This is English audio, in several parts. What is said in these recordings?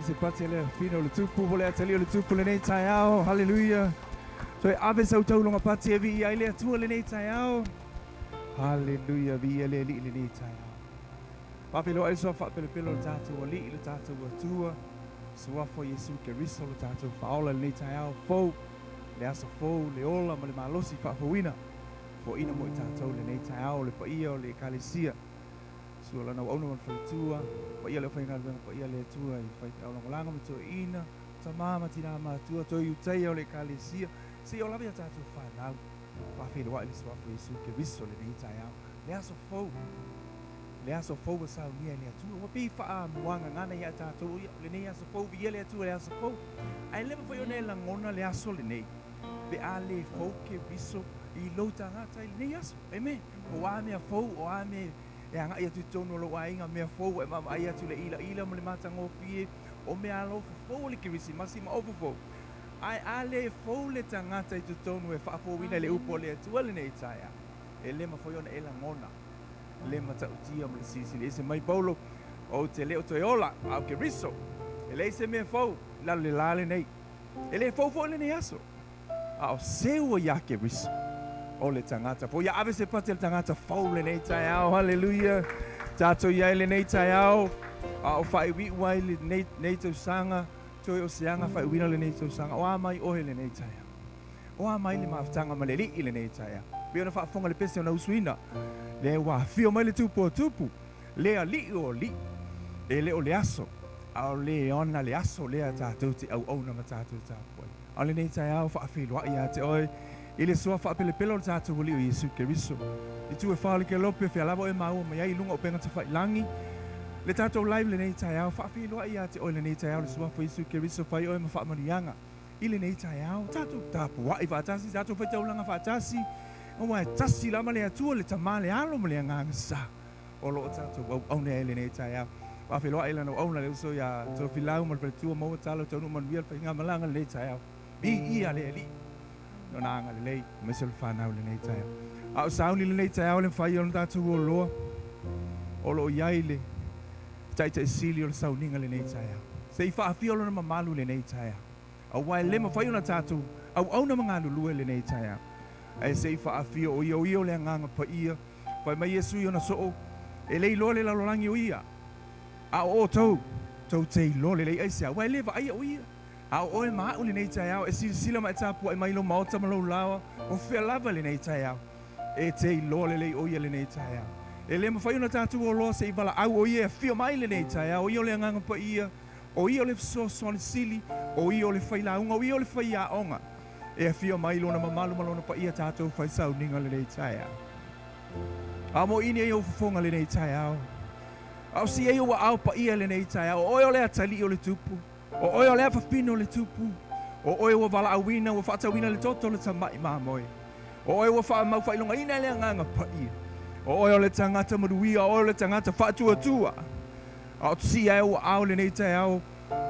se pati le fino le tupu vole atali le tupu le nei tai ao. Hallelujah. So ave sau tau longa pati e vi ai le atua le nei tai ao. Hallelujah vi le li le nei tai ao. Papilo ai so fa pelo tatu li le tatu atua. Sua fo Yesu ke riso le tatu fa ola le nei tai ao fo. Le aso fo le ola ma le malosi fa fo wina. Fo ina mo tatu le nei tai ao le pa ia o le kalesia. Sua la no ono fa tua. Pa ia le fa inga pa ia le tua I fa au langa mo to ina. Ta mama tina ma tua to yu tai o le kalesia. Si o la via tatu fa nau. Fa fe wa le sua fo Yesu ke riso le nei tai ao. Le aso fo. Le aso fo wa Sauniga le atu wa pe fa muanga ngana ya tatu le nei aso fo vi le atu le aso fo ai le fo yo ne la ngona le aso le nei be ale fo ke viso I lota ngata le nei aso amen o a me fo o a me e anga ia tu tono lo wa inga me fo e mama ia tu le ila mo le mata ngo pie o me alo fo le kirisi masi ma over fo ai ale fo le tangata tu tono e fa fo wina le upo le atu le nei taia e le ma fo yo ne la ngona le mata utia mo le sisi le se mai paulo o te leo te ola au ke riso e le se me fau la le lale nei e le fau le nei aso au seua ya ke riso o le tangata po ya ave se pate le tangata fau le nei tai au hallelujah tato ya le nei tai au au fai wi wai le nei to sanga to o seanga fai wi le nei to sanga o mai o le nei tai au o mai le maftanga ma le li le nei tai au be ona fa fonga le pese ona usuina le wa fio mai le tupu le ali o li e le o le aso au le ona le aso le tatu te au ona matatu tapu ale nei tai au fa filo ia te oi ile so fa pele tatu li o Yesu ke riso I tu e fa le ke lope fe lavo e mau mai ai lunga o penga te fai langi le tatu live le nei tai au fa filo ia te oi le nei tai au le so fa Yesu ke riso fai oi ma fa manianga ile nei tai au tatu tapu wa I fa tasi tatu fa tau langa fa tasi o mai tasi la male atua le tamale alo male nganga sa o lo tatu au ne ele nei tai au wa fe lo ai lana o le so ya to filau mal tu mo talo tonu man vial fa nga malanga le tai au bi ia le li no nanga le lei mesel fa na le nei tai au sauni le nei tai au le fa yo tatu o lo yai le tai tai sili o Sauniga le nei tai au se fa afio lo na malu le nei tai au wa le ma fa yo na tatu au na manga lu le nei tai au ai sei fa afio o io le nganga pa ia fa mai Yesu yo na so e lei lo le la lolangi o ia a o to te lo le ai sia wa le va ai o ia a o e ma o le nei tai au e sila mai tapu ai mai lo maota ma lo lawa o fe lava le nei tai au e te lo le o ia le nei tai au e le ma fa yo na tatu o lo sei vala au o ia fio mai le nei tai au io le nganga pa ia o io le so sili o io le faila unga o io le faia onga e fio mai lona mamalu malona pa ia tatou fai Sauniga le nei tai au amo ini e o fonga le nei tai au au si e o au pa ia le nei tai au o le atali o le tupu o le fafino le tupu o o vala awina o fata wina le toto le tamai mamoi o fa mau fai longa ina le nganga pa ia o le tangata maduia o le tangata fatua tua au si e o au le nei tai au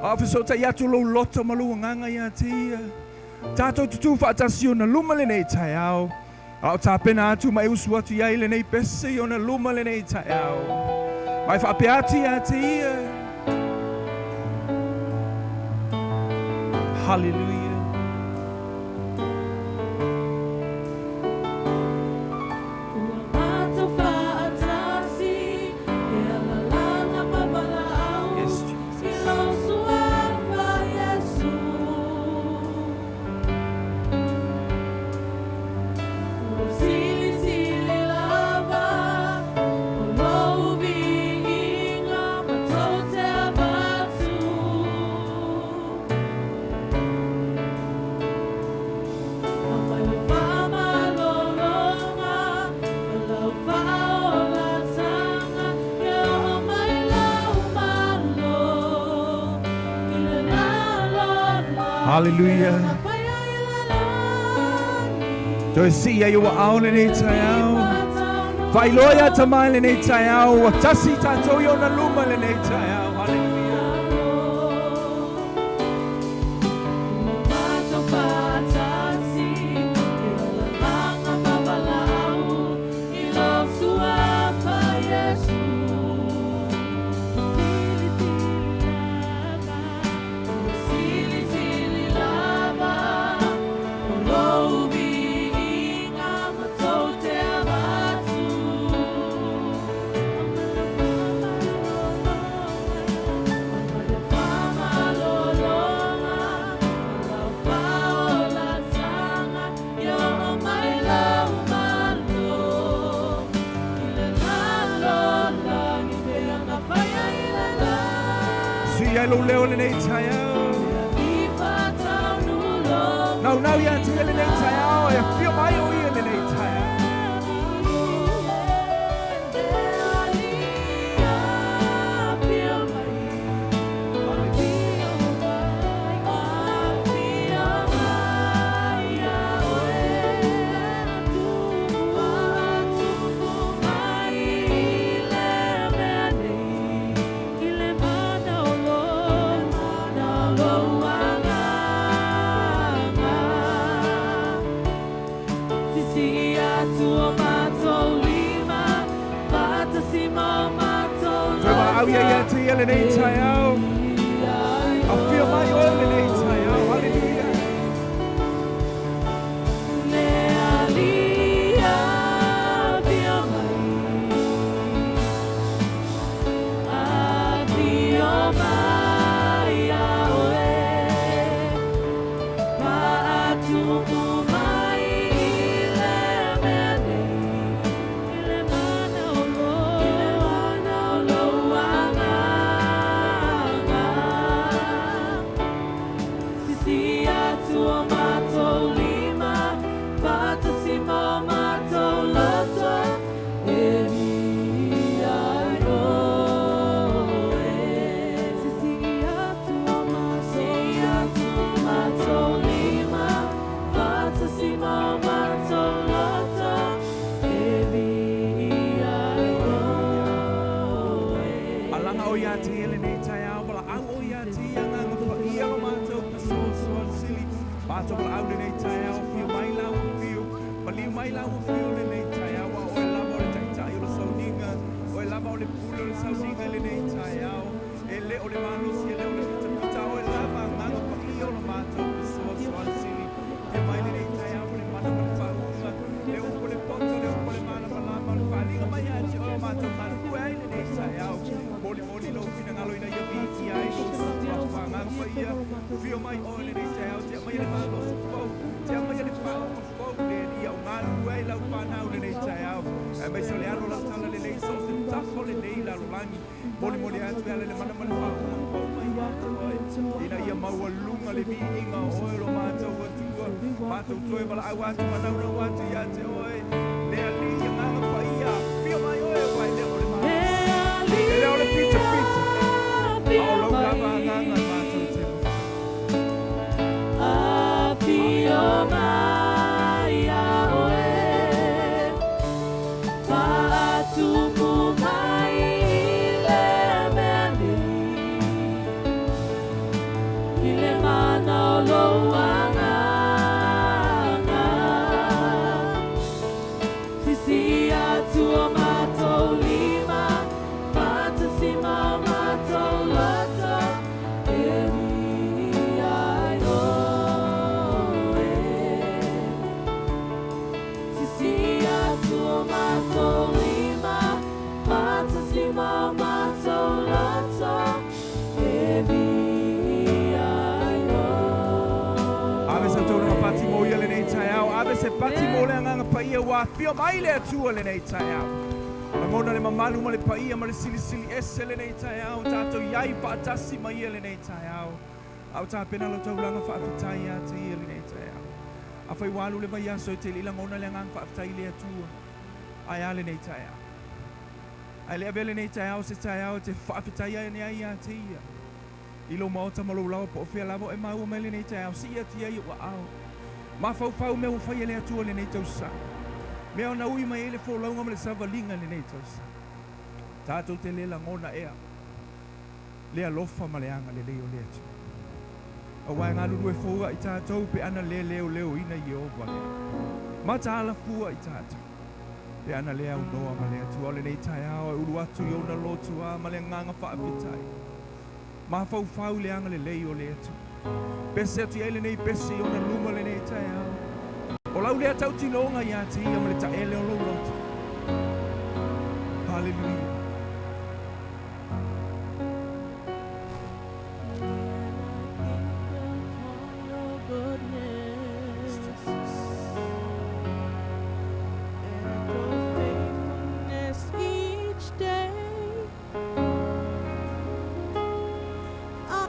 au fiso ta ia tu lo loto malu nganga ia tia tato tutu fa tasio na luma le nei tai au au tapena atu mai usu atu ia le nei pese yo na luma le nei tai au mai fa peati ati hallelujah Hallelujah. Toi si ya yo au le nei tai au. Vai loia tamai le nei tai au. Tasi tato yo na luma le nei tai au. lo leo le nei tai au. Now ya te le nei tai au e fio mai o ia le nei tai au. Ya te le nei tai au. I feel my oil le nei tai au. Hallelujah. Fio mai le atua le nei tai au. Mona le mamalu ma le paia ma le sili ese le nei tai au. Tato iai patasi ma ia le nei tai au. Au ta pena lo tau langa whaafitai a te ia le nei tai au. A whai walu le vai aso te lila ngona le ngang whaafitai le atua. Ai a le nei tai au. Ai le avele nei tai au se tai au te whaafitai a ne ai a te ia. Ilo maota malo lau po fia lavo e mau me le nei tai au. Si ia te ia wa au. Ma fau me whai le atua le nei tau sa. Mea na ui mai ele fo launga le savalinga le nei tausa. Tātou te lela ngona ea. Lea lofa ma le anga le leo lea tu. A wai ngā lulu e fōga i tātou pe ana le leo ina i ova lea. Ma tā ala fua i tātou. Pe ana lea unoa ma lea tu. Ole nei tai awa e uru atu i ona lotu a ma le nganga whaapitai. Ma fau le anga le leo lea tu. Pese atu i ele nei pese i ona luma le nei tai awa. O lau lea tau tinonga i a te ia ma le ta ele o lo lotu. Hallelujah. I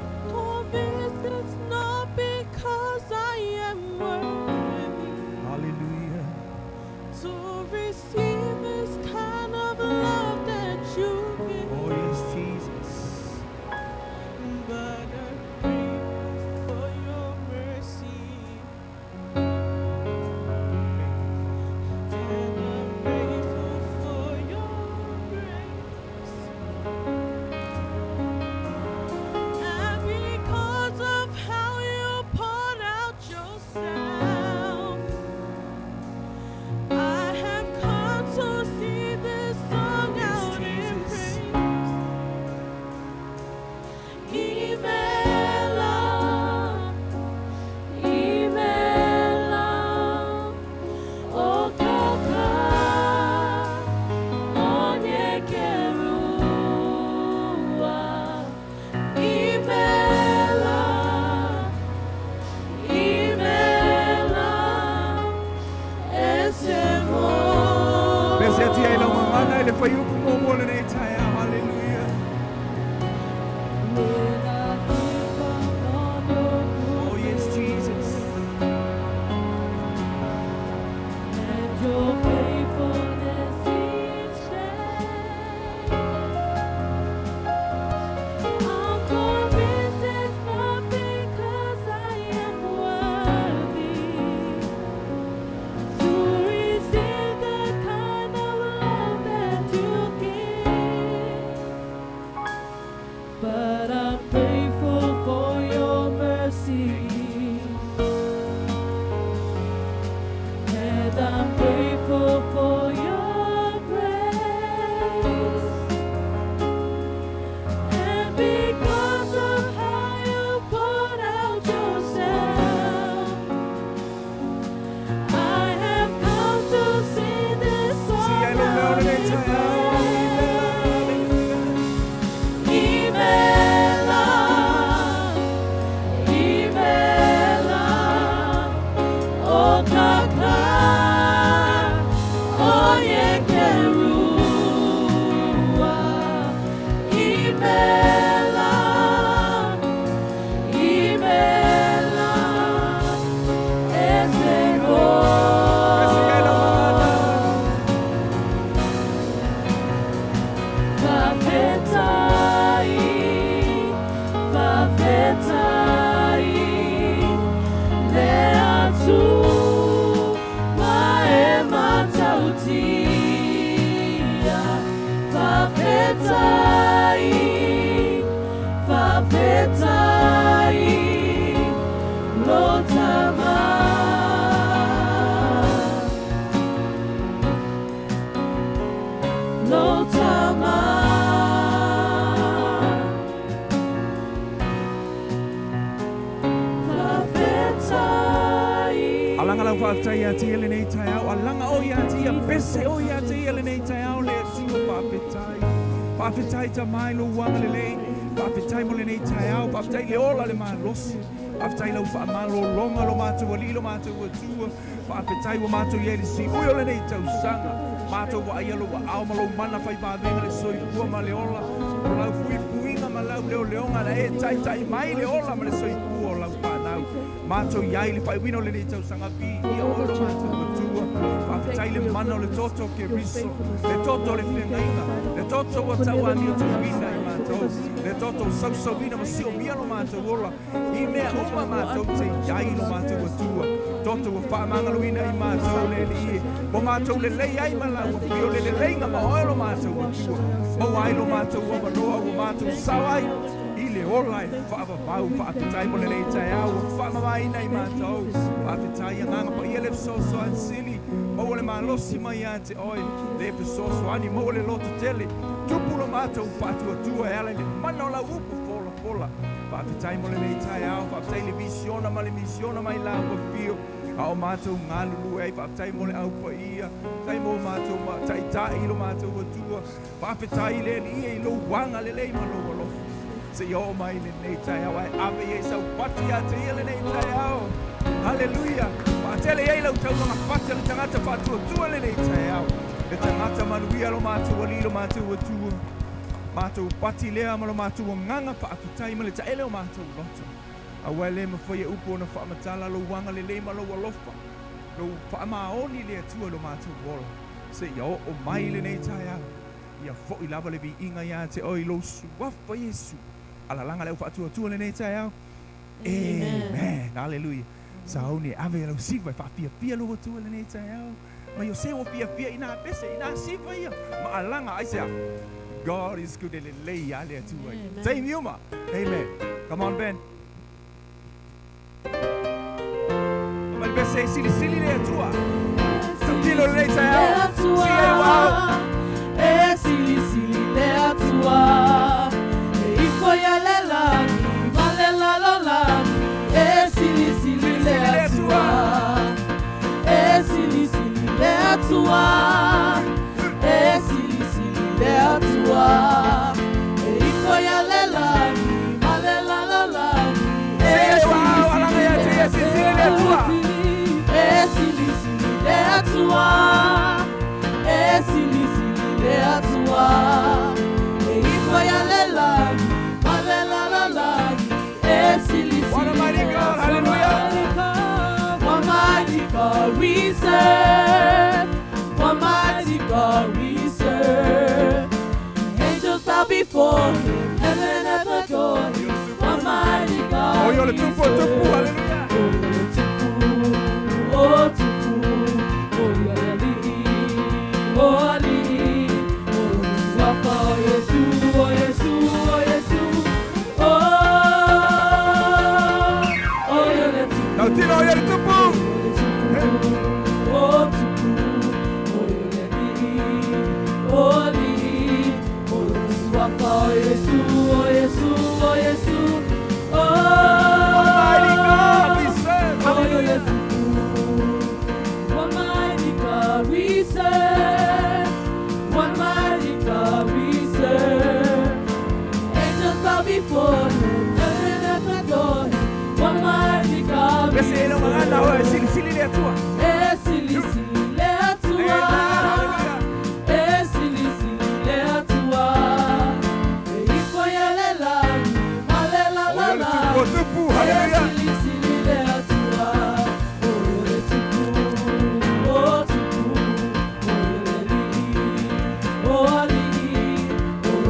Whaftai ati ele nei tai au, alanga o ia ati, a bese o ia ati ele nei tai au, le siwa whawhetai. Whawhetai ta mai lo wanga le lei, whawhetai mo le nei tai au, whawhetai le ola le maa losi. Whawhetai lau whaamalo longa lo mātou ali lo mātou atua, whawhetai wa mātou ieri si ui o le nei tau sanga. Mātou wa aialo wa au malo mana whai pāwenga le soi kua ma le ola, o lau fui puinga ma lau leo leonga la e tai tai mai le ola ma le soi kua o lau whanau. Mātou iai le whai wino le nei tau sanga pi, ia olo mātou atua, whawhetai le mana o le toto ke riso, le toto le whengainga, le toto wa tau ani o tu wina i mātou, le toto sausa wina ma sio mia lo mātou ola, i mea uma mātou te iai lo mātou atua, toto wa whaamanga lo ina i mātou le li, mo mātou le lei ai ma lau, pio le leinga ma oe lo mātou atua, mo ai lo mātou wa manoa wa mātou sawai, i le ola e whaavavau, whaapitai mo le lei tai au, whaamamaina i mātou, whaapitai anganga pa ia le psoso an sili, mo le malosi mai a te oi, le psoso ani mo le lotu tele, tupulo mātou whaatua e ala le mana o la upu fola fola, whaapitai mo le lei tai au, whaapitai le visiona mai la ua pio, a o mātou ngā lulu ei, whaapitai mo le au pa ia, tai mo mātou tai tai lo mātou atua, whaapitai le li e lo wanga le lei malo alofu. Se yo mai le nei tai au ai ave e sau pati a te ele nei tai au. Hallelujah. Ma tele e lau tau mga pati le tangata patua tua le nei tai au. Le tangata manuia lo mātou ali lo mātou atua. Mātou pati lea ma lo mātou nganga pa apitai ma le ta ele o mātou loto. A wai le mawhai e upo na whaamatala lo wanga le le ma lo alofa. Lo whaamaoni le atua lo mātou wola. Se yo o mai le nei tai au. Ia fo i lava le vi inga ia te oi lo suafa Yesu. Ala langa leo whaatua tua le nei tai au. Amen. Hallelujah. Sauni ave lau siwa whaapia pia lo tua le nei tai au. Ma yo se o pia pia ina pese ina siwa ia. Ma alanga aisea. God is good le lei ale atua. Say miuma. Amen. Come on Ben. Ma bese sili le atua. Tilo le nei tai au. Si e wow. E sili le atua. Foya le lani, vale la lo lani, e sili le atua, e sili le atua, e sili le atua, e foya le lani, vale la lo lani, e sili le atua, e sili le atua, e sili le atua, e foya le lani. What a mighty God, hallelujah. What mighty God we serve. What mighty God we serve. Angels bow before him, heaven and adore him. What mighty God. Oh, you're the tupu, hallelujah. Oh, tupu, oh, yali, oh, ali, oh, Papa, Yesu, oh, Yesu, oh, Yesu. Now, Tino, you're the tupu. Oh, tupu, oh, yali, oh, ali, oh, Papa, Yesu, oh, Yesu, oh, Yesu. What a mighty God we serve. Hallelujah. What mighty God we serve. What mighty God we serve. Angels bow before him, heaven and adore him. What mighty God we serve. Sili le atua. E sili le atua. E sili le atua. E ifoya le lani, ale la la la. Tupu, hallelujah. Sili le atua. Oh, le tupu, oh tupu, oh ali, oh ali, oh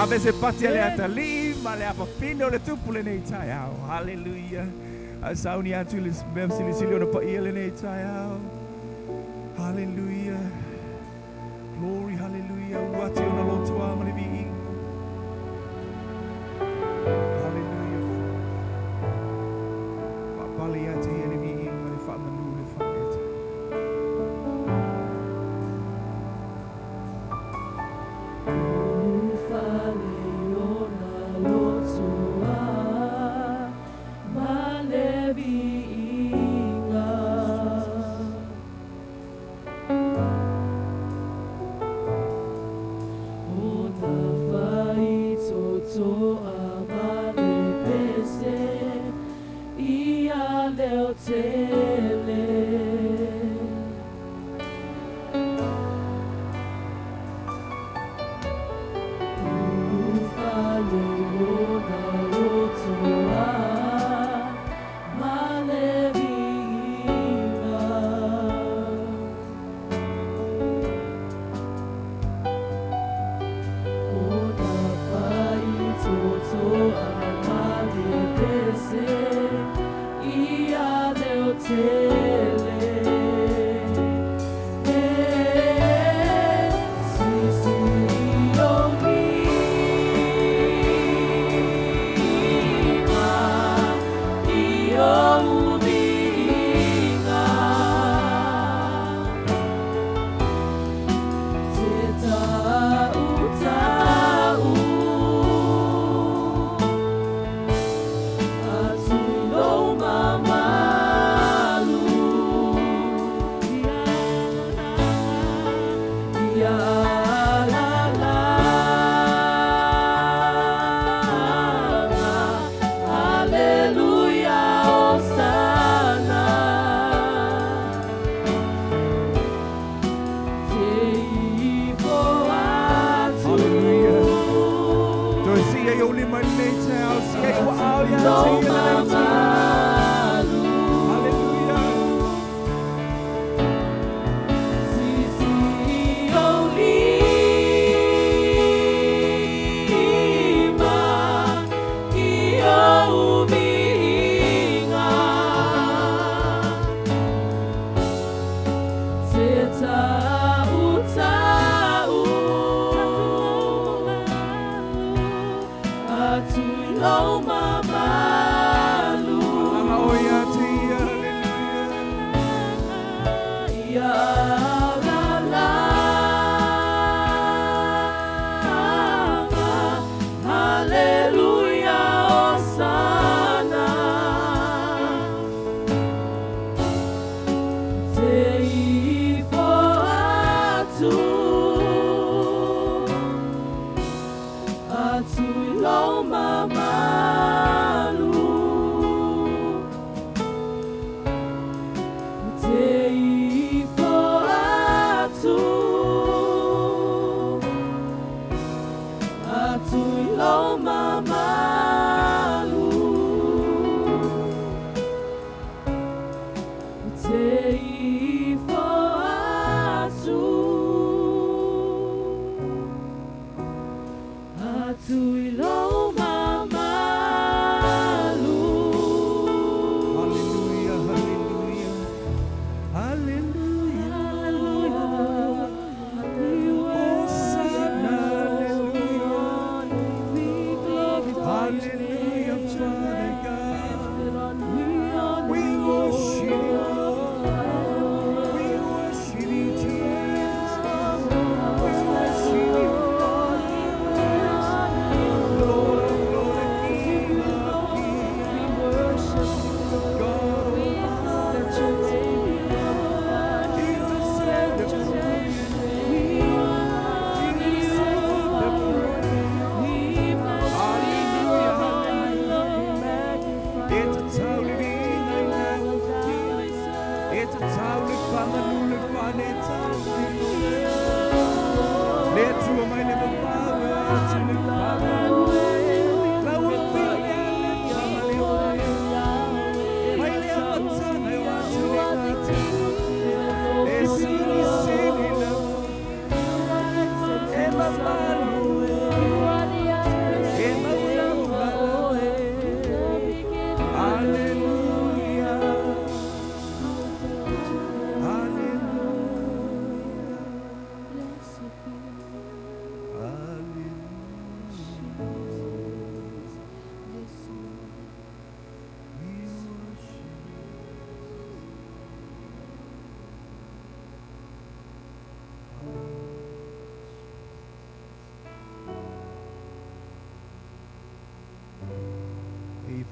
Ave se pati le atali, ma le apapino le tupu le nei tai au. Hallelujah. Saunia tu le memsi le silio na pa ia le nei tai au. Hallelujah. Glory, hallelujah. Wati ona lotu a ma le vi. Hallelujah. Fa pali ati ele vi ma le fa manu le fa ete. Oh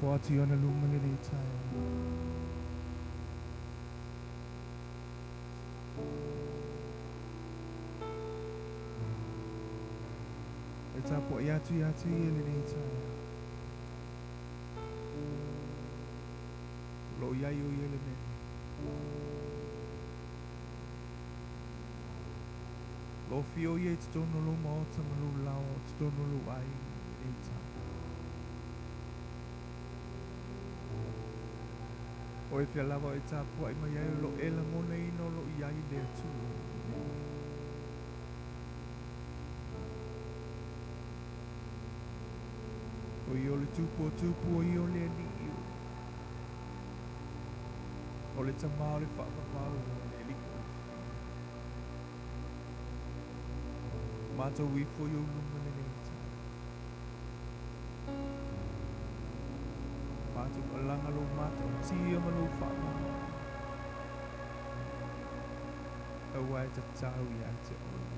for ati ona luma le nei tai. E tapo i atu i le nei tai. Lo iai o i le mene. Lo fio i e te tono lo mo ta malu lao te tono lo ai nei tai. O e fia lava e tapo ai mai ai lo ela mona ino lo iai le atu. O i o le tupu o i o le ani iu. O le tamao le whaakapau le liku. Mātou wifo i o luma le neita. Mātou alanga lo mātou tia ma lo whaakapau. Awa e ta tau i a te oe.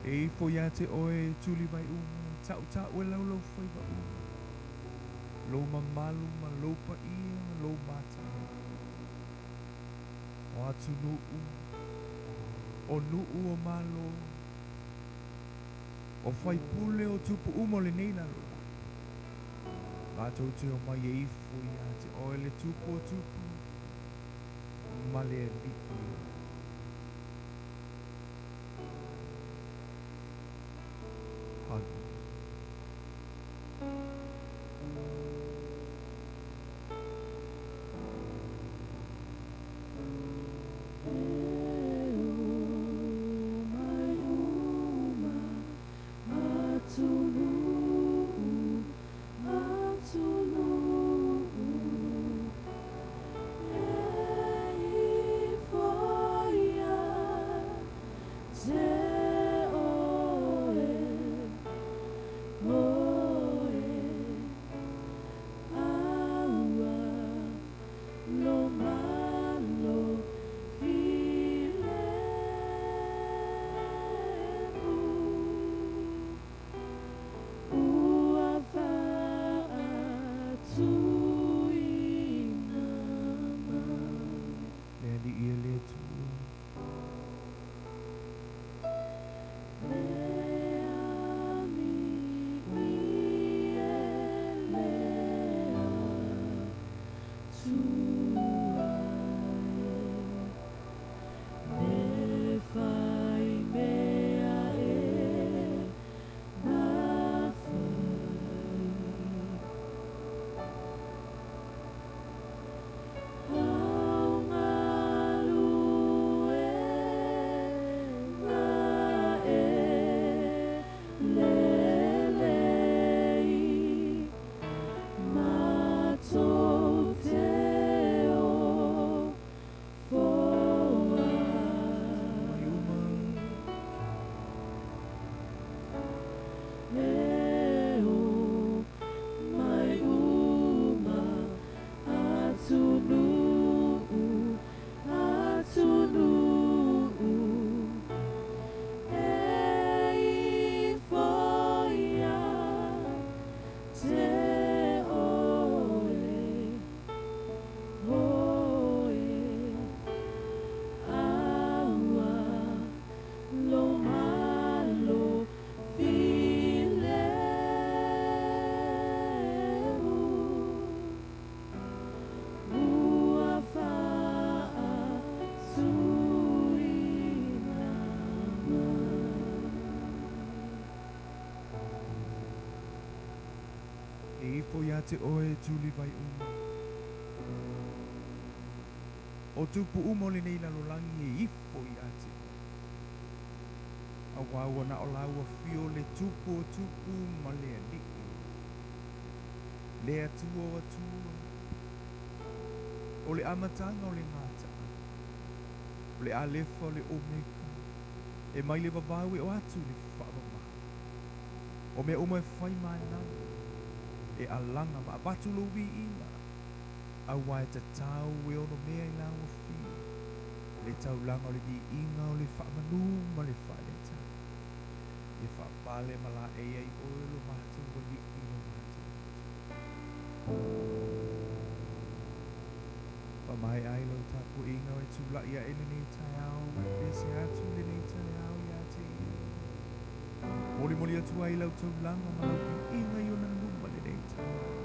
E ifo i a te oe tuli mai umu. Tau e lau lau whai wa umu. Lo mamalu ma lo pa ia ma lo mata. O atu nuu. O nuu o malo. O whai pule o tupu umo le neina lo. Mātou te o mai e ifo i a te oe le tupu o tupu. Ma le liku. Hagi. Ifo ia te oe tuli vai uma. O tupu umo le nei lalo langi e ifo ia te. A wawa na o laua fio le tupu o tupu ma le aliki. Le atua o atua. O le amatanga o le ngata. O le alefa o le omeka. E mai le babau e o atu le whaamama. O me oma e whai mai nana. E alanga ma batu lo wi ina. A wai te tau e ono mea i laua fio. Le tau langa o le di inga o le whaamanu ma le whae le tau. Ia whaapale mala e ai oe lo mātu ko li i lo mātu. Whamai ai lo tapu inga e tula ia e nini tai au, mai pese atu nini tai au ia te ia. Mori mori atu ai lau tau langa ma lau inga i o na lumba nini tai au.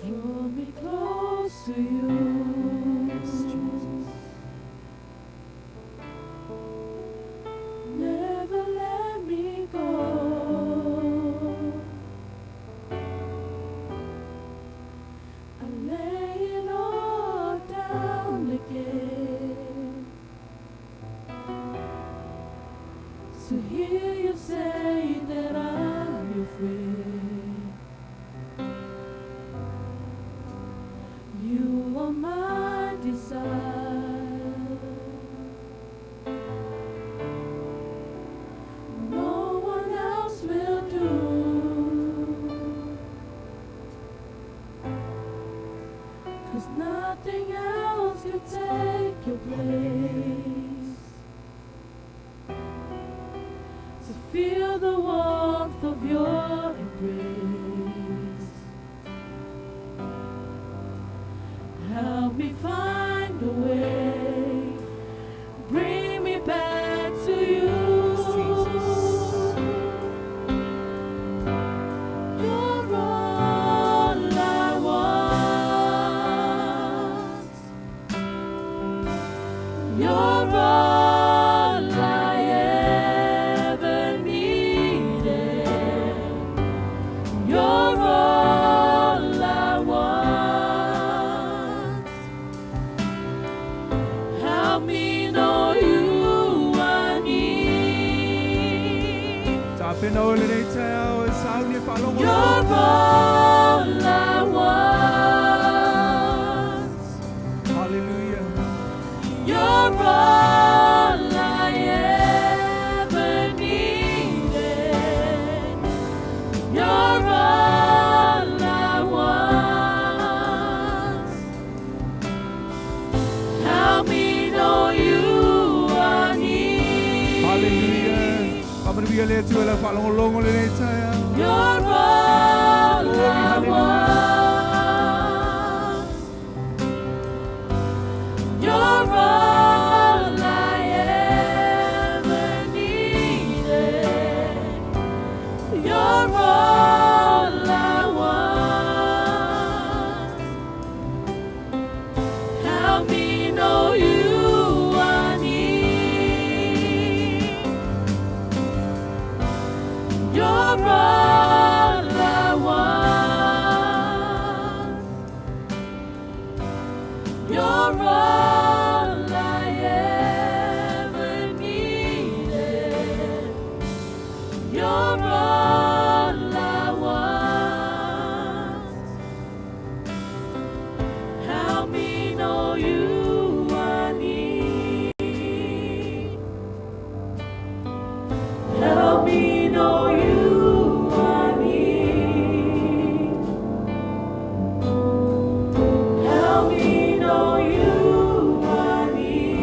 Draw me close to you. Yes, Jesus. Never let me go. I lay it all down again to hear you say that I'm your friend. You are my desire. No one else will do. 'Cause nothing else can take your place. To feel the warmth of your embrace. Help me find a way. Bring me back to you. You're all I want. You're all I ever needed. You're all I want. Help me know you I need. Tāpena o nini tai au e sauni e whalongo You're all I want. Hallelujah. You're all I ever needed. You're all I want. Help me know you I need. Hallelujah. Kamariwia lea tua la whalongo longo nini tai au. You're all I want. You're all I ever needed. You're all I want. Help me know you I need. You're all I want. You're all I ever needed. You're all I want. Help me know you I need. Help me know you I need. Help me know you I need.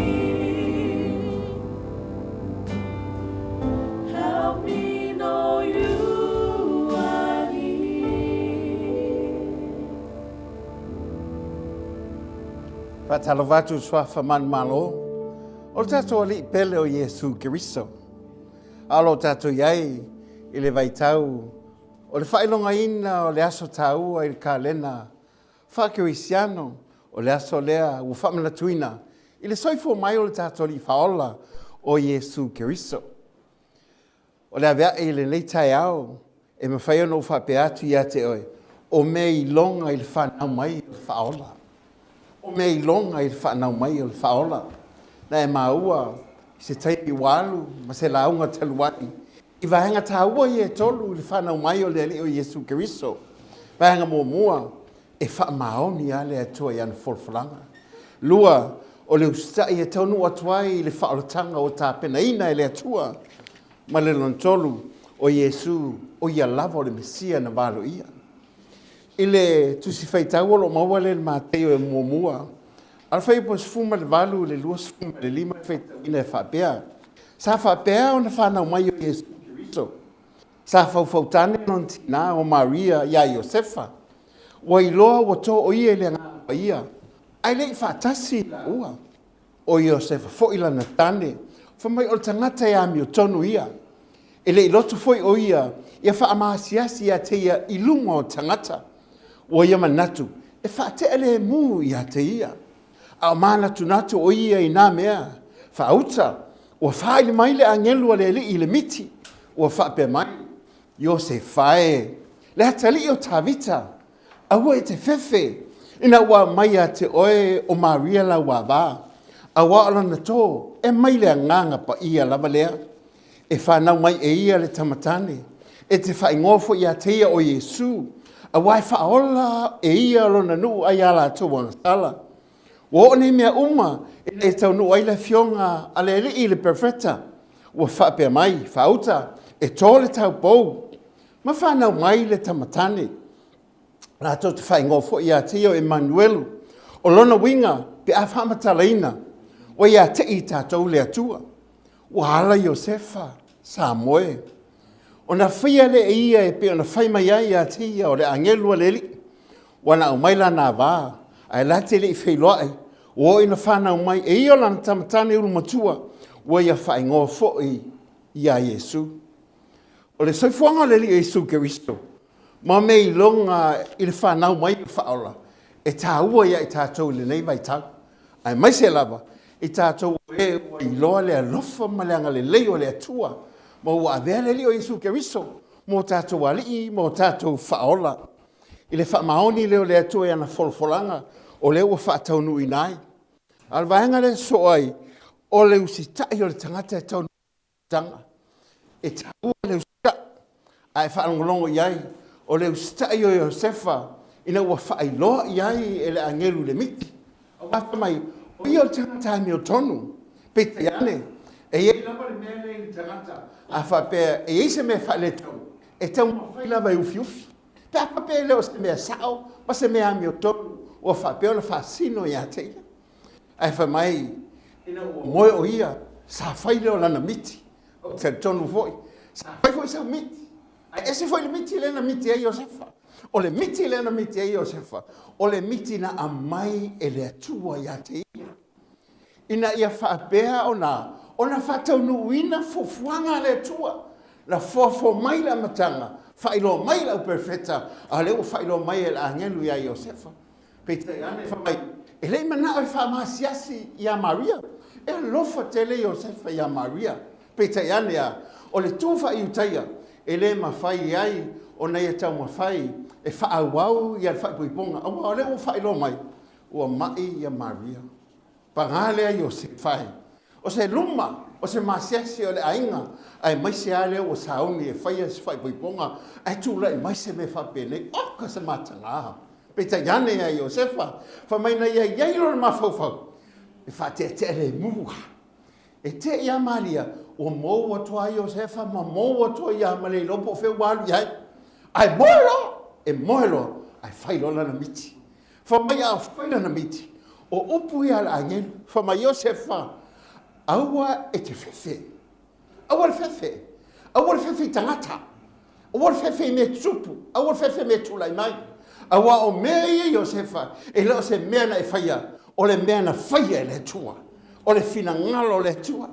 Help me know you I need. Fatalo vatu swafa man malo. O tato ali pele o Yesu Kiriso. Alo tato yai ile vaitau. O le whailonga ina o le aso tau ai ka lena. Whakirisiano o le aso lea u whamana tuina. Ile soifo mai o le tato li whaola o Yesu Kiriso. O le avea ile leitai au. E me whai ono whape atu ia te oe. O me i longa i le whanau mai o le whaola. O me i longa i le whanau mai o le whaola. Na e maua i se teipi walu, ma se launga taluai. I vahenga tāua i e tolu i le whanau mai o le ali o Yesu Kiriso. Vahenga mua e wha maoni a le atua i ana wholwhalanga. Lua o le ustai e taunu atuai i le whaolotanga o tāpena ina i le atua. Ma le lontolu o Yesu o ia lava o le Mesia na valo ia. Ile tusi faitau lo maua le mateo e muamua. Al fai po sfuma le valu le lua sfuma le lima faitau ina e whapea. Sa whapea o na whanau mai o Yesu Kiriso. Sa whaufautane non tina o Maria ia Iosefa. Wa iloa wa to o ia le ngā ia. Ai le whatasi la ua. O Iosefa fo ila na tane. Fa mai o tangata ia mi o tonu ia. Ele i lotu foi o ia. Ia wha amasiasi ia te ia ilunga o tangata. O ia manatu. E wha te ele mu ia te ia. A mana tunatu o ia i nā mea. Wha auta. O wha ili mai le angelu ale i le miti. O wha pe mai. Yo se whae. Le hatali o tawita. Awa e te fefe. Ina ua mai a te oe o Maria la wa wā. Awa ala na tō. E mai le nganga pa ia lava lea. E whanau mai e ia le tamatane. E te whaingofo ia te ia o Yesu. A wai whaola e ia lo na nuu ai ala tō wana sala. Wo ne mea uma e tau nuu ai le fionga ale li i le perfecta. Wa whapea mai, whauta, e tō le tau pou. Ma whanau mai le tamatane. La tō te whaingofo ia te ia o Emmanuelu. O lona winga pe a whamatalaina. O ia te i tātou le atua. Wala Iosefa, sa moe. O na whia le ia e pe o na whai mai ai a tia o le angelua le li. Wana o maila nā wā, ai late le i whailoai. O ina whanau mai e ia lana tamatane ulu matua. O ia whai ngō fōi ia Yesu. O le soifuanga le li Yesu Kiristo. Ma me i longa i le whanau mai i whaola. E tā ua ia i tātou le nei vai tau. Ai mai se lava. I tātou e i loa le alofa ma le anga le leo le atua. Ma ua avea le leo Yesu Kiriso. Mō tātou alii, mō tātou whaola. I le whamaoni leo le atua e ana folfolanga. O leo ua whaatau nui nai. Alvaenga le soai. O le usitai o le tangata e tau nui tanga. E tāua le usitai. Ai whaangolongo iai. O le usitai o Iosefa. Ina ua whaailoa iai e le angelu le miti. O whapa mai. O ia o tangata mi o tonu. Pete iane. E iei lama le mea le i tangata. A whapea, e iei se mea whaile tau. E tau mawhai lama i ufi ufi. Pe a whapea leo se mea sao. Ma se mea mi o tonu. O whapea o le whasino i a te ia. Ai whamai. Ina ua moe o ia. Sa whaile o lana miti. O te tonu foi. Sa whai foi sa miti. Ai ese foi le miti le na miti e Iosefa. O le miti le na miti e Iosefa. O le miti na amai e le atua i a te ia. Ina ia whaapea o na whatau nuina fofuanga le atua. La fofo mai la matanga. Whailo mai la perfecta. A leo whailo mai e la angelu i a Iosefa. Pete ane whamai. E lei mana o whamasiasi i a Maria. E lofa tele Iosefa i a Maria. Pete ane a. O le tuwha i utaia. E le mawhai ai. O nei e tau mawhai. E whaawau i a whaipuiponga. Awa o leo whailo mai. Ua mai i a Maria. Pangale a Iosefa. O se luma. O se masiasi o le ainga. Ai mai se ale o saungi e whaia se whaipuiponga. Ai tūla e mai se me whapene. Oka se matanga. Peta yane a Iosefa. Whamaina ia iairo na mawhauwhau. E whate te ere mua. E te ia Maria. O mou atua Iosefa. Ma mou atua ia male lopo wheu walu iai. Ai moelo. E moelo. Ai whailo na miti. Whamaia a whaila na miti. O upu ia la angelu. Whama Iosefa. Aua e te whewhe. Aua le whewhe. Aua le whewhe tangata. Aua le whewhe me tupu. Aua le whewhe me tulai mai. Aua o mea ia Iosefa. E leo se mea na e whaia. O le mea na whaia e le tua. O le fina ngalo le tua.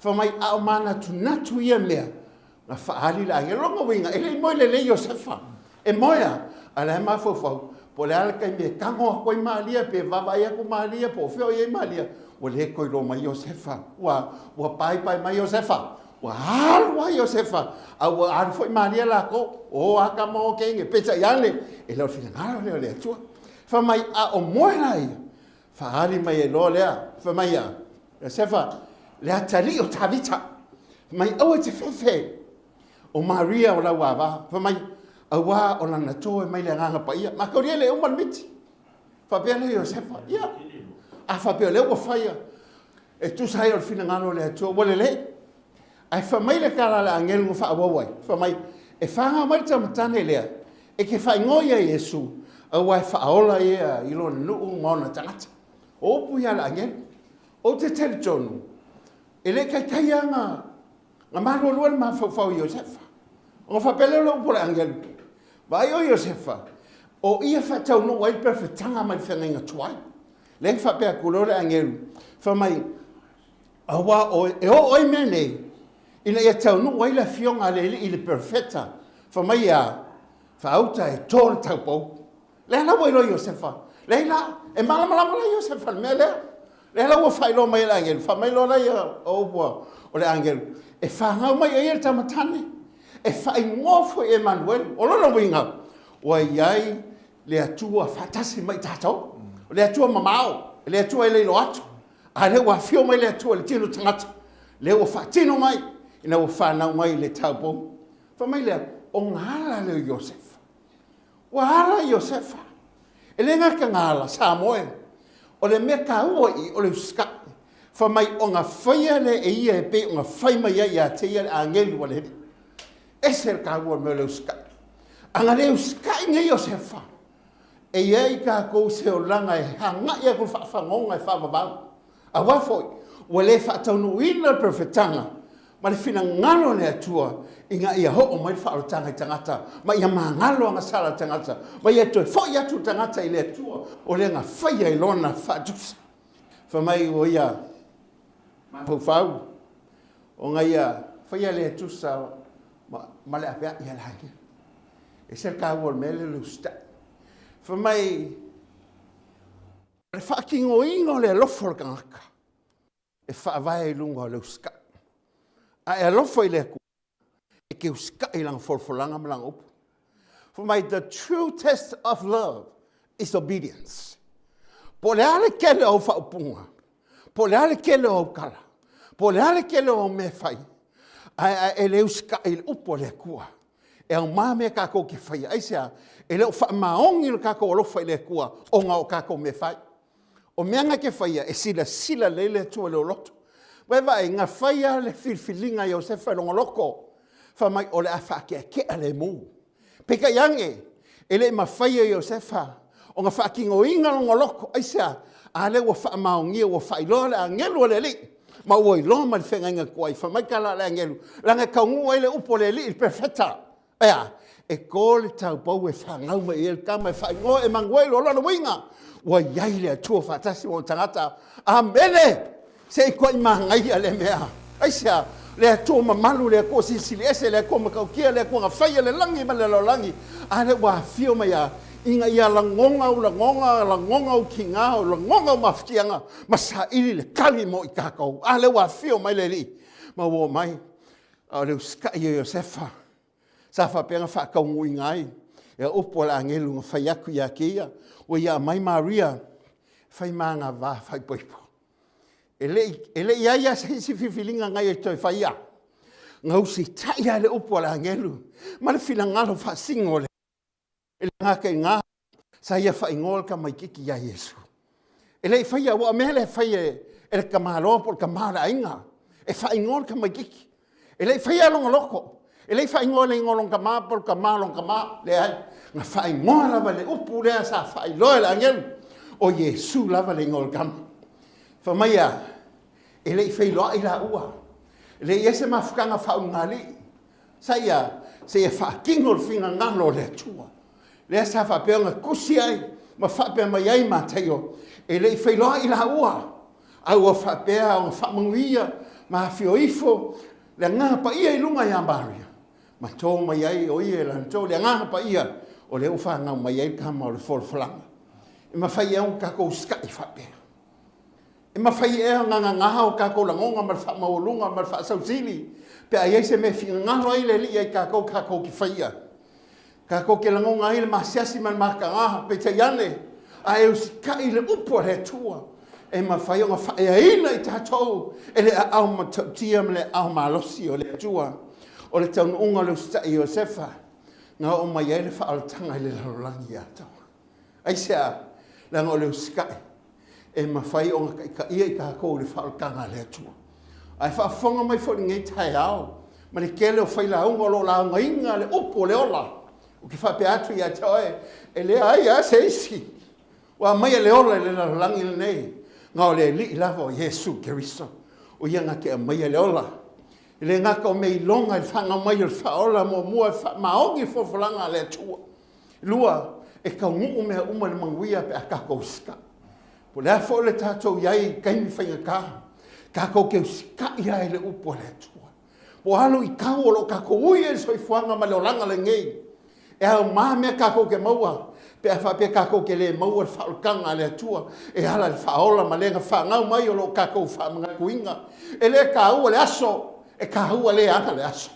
Whamai au mana tunatu ia mea. Na whaali la angelu. Longa winga. E le moe le Iosefa. E moea. Ala e mawhauwhau. Po le ala kai mea kangoa koi maalia. Pe vavai aku maalia. Po whio i maalia. O le koi lo mai Iosefa. Ua pai mai Iosefa. Ua halua Iosefa. A ua alu foi Maria la ko. O aka mo kenge. Peta iane. E leo fina ngalo leo lea tua. Whamai a o moena ia. Whaari mai e lo lea. Whamai a. Iosefa. Lea tali o tavita. Whamai aua te whewhe. O Maria o la wawa. Whamai. Aua o la nato e mai le nganga pa ia. Ma kauria le uman miti. Whapea le Iosefa. Ia. A whapea leo o whaia. E tu sai o fina ngalo le atua. Wale le. Ai whamai le kala le angelu ngā whaawawai. Whamai. E whanga mai tamatane lea. e ke whaingoia Yesu, a wai whaola ia i lo nuu ngona tangata. O puia la angel, o te tele tonu, e le kai anga, ngā mahalo luan ma whau Iosefa. O whapele lo pula angel, vai o Iosefa, o ia whatau no wai perfetanga mai whenga tuai. Le whapea kulore angel, whamai, awa o e o oi mene, ina ia tau no wai la fionga le ili perfecta, whamai ia, whauta e tōle tau pou. Le la wai lo Iosefa, le la, e malama Iosefa, me lea. Le la ua whailo mai la angel, whamai lo la ia o bua, o le angel, e whangau mai e ia tamatane, e whai ngofo e Emmanuel, o lona winga, wa iai le atua whatasi mai tātou, le atua mamao, le atua e leilo atu, a le ua fio mai le atua le tino tangata, le ua whatino mai, ina ua whanau mai le taupou. Whamai lea, o ngala le Iosefa, wa ala Iosefa, e le ngaka ngala sa moe, o le mea ka ua i o le uska, whamai o ngā whaia le e ia e pe o ngā whai mai ia te ia le angelu wale hene. Ese le ka ua me le uska. Anga le uska inga Iosefa, e ia i ka kou se o langa e hanga ia kou whaafangonga e whaavavau. A wafoi, ua le whaataunu ina perfetanga, ma le whina ngalo le atua, inga ia ho o mai whaarotanga i tangata, ma ia maa ngalo anga sala tangata, ma ia toi fo ia tu tangata i le atua, o le nga whaia i lona whaatusa. Whamai o ia, Pau, o nga ia, whaia le atusa, ma le apea ia lagi. E se ka ua mele le usta. Whamai, le whaakingo ingo le lofo le kangaka, e whaavai lunga le uska. A e lofo i le ku, e ke uska i lang folfolanga malang upu. Whamai, the true test of love is obedience. Po le ale kele o whaupunga, po le ale kele o kala, po le ale kele o me whai, e le uska i le upo le kua, e au mame kako ke whai, aisea, e le o whaamaongi le kako o lofa i le kua, o ngā o kako me whai. O meanga ke whaia, e sila lele tua le o lotu. Wewa e ngā whaia le whilwhilinga i o se whailonga loko, whamai o le a whaakea kea le mū. Peka iange, e le ma whaia i o se wha, o ngā whaakingo inga longa loko, aisea, a le ua whaamaongia ua whailoa le angelu le li, ma ua i loa ma le whenga inga kuai, whamai kala le angelu, langa kaungu ai le upo le li il perfecta. Ea, e ko le tau pau e whangau mai e kama e whaingoa e manguai lo lana winga, ua iai le atua whatasi o tangata, amene, se i koi mahangai a le mea, aisea, le atua mamalu le ako sisili ese le ako makaukia le ako nga whaia le langi ma le lolangi, a le wa fio mai a, inga ia la ngonga u ki ngā, la ngonga u maftianga, ma sa ili le kali mo i kakau, a le wa fio mai le li, ma wo mai, a le uskai o Iosefa, sa whapenga whakaungu i ngai, e upo la angelu nga whaiaku i a kia, o ia mai Maria, whai maanga wā whai poipo. E le iaia sa hisi whiwhilinga ngai e toi whaia, ngau si taia le upo la angelu, ma le whila ngalo whasingo le, e le ngaka i ngā, sa ia whaingol ka mai kiki ia Yesu. E le whaia, wa mea le whaia, e le kamalopo, le kamala inga, e whaingol ka mai kiki. E le whaia longa loko, e le whaingol le ngolong ka mapo, ka malong ka ma, le ai, nga whaingoa lava le upu lea sa whailoa le angelu, o Yesu lava le ngol kama. Whamaia, e le whailoa i la ua, e le iese mafukanga whaungali, sa ia, se ia whaakingol whinga ngalo le atua. Le sa whapea nga kusi ai, ma whapea mai ai mātaio, e le whailoa i la ua, au a whapea o whamungia, ma whio ifo, le ngaha pa ia i lunga i ambaria. Ma tō mai ai o ia lan tō, le ngaha pa ia, o le uwha ngau mai ai kama o le wholwhalanga. E ma whai eo kako skai whapea. E ma whai eo ngaha o kako langonga, ma le whamaolunga, ma le whaasausili, pe ai se me whinga ngaro ai le li ai kako ki whaia. Kako ke langonga ai le masiasi man maka ngaha, pe te iane, a eo sikai le upo le tua. E ma whai o nga whai aina i tātou, e le au ma tia me le au malosi o le tua. O le taun unga le usta i Iosefa, ngā o mai ele whaalatanga i le larolangi atau. Aisea, langa o le uskai, e ma whai o nga ka ia i ka kou le whaalatanga le atua. Ai whaafonga mai fo ni ngai tai au, ma le kele o whai la unga lo la unga inga le upo le ola, O ki whape atu ia te oe. E lea ai a se isi. Wa mai e leola e le langi le nei. Ngā o le li i lava o Yesu Keriso. O ia ngā ke a mai e leola. I le ngaka o mei longa i whanga mai o whaola mo mua maongi fofalanga le tua. Lua e ka ngu mea uma le manguia pe a kako uska. Po lea fo le tātou iai kaimi whainga ka. Kako ke uska iai le upo le tua. Po alo i kau o lo kako ui e soi fuanga ma leo langa le ngei. E au maa mea kako ke maua. Pe a whapea kako ke le maua le whaolkanga le tua. E ala le whaola ma lenga whangau mai o lo kako whamanga kuinga. E le ka ua le aso. E ka hua le ana le aso.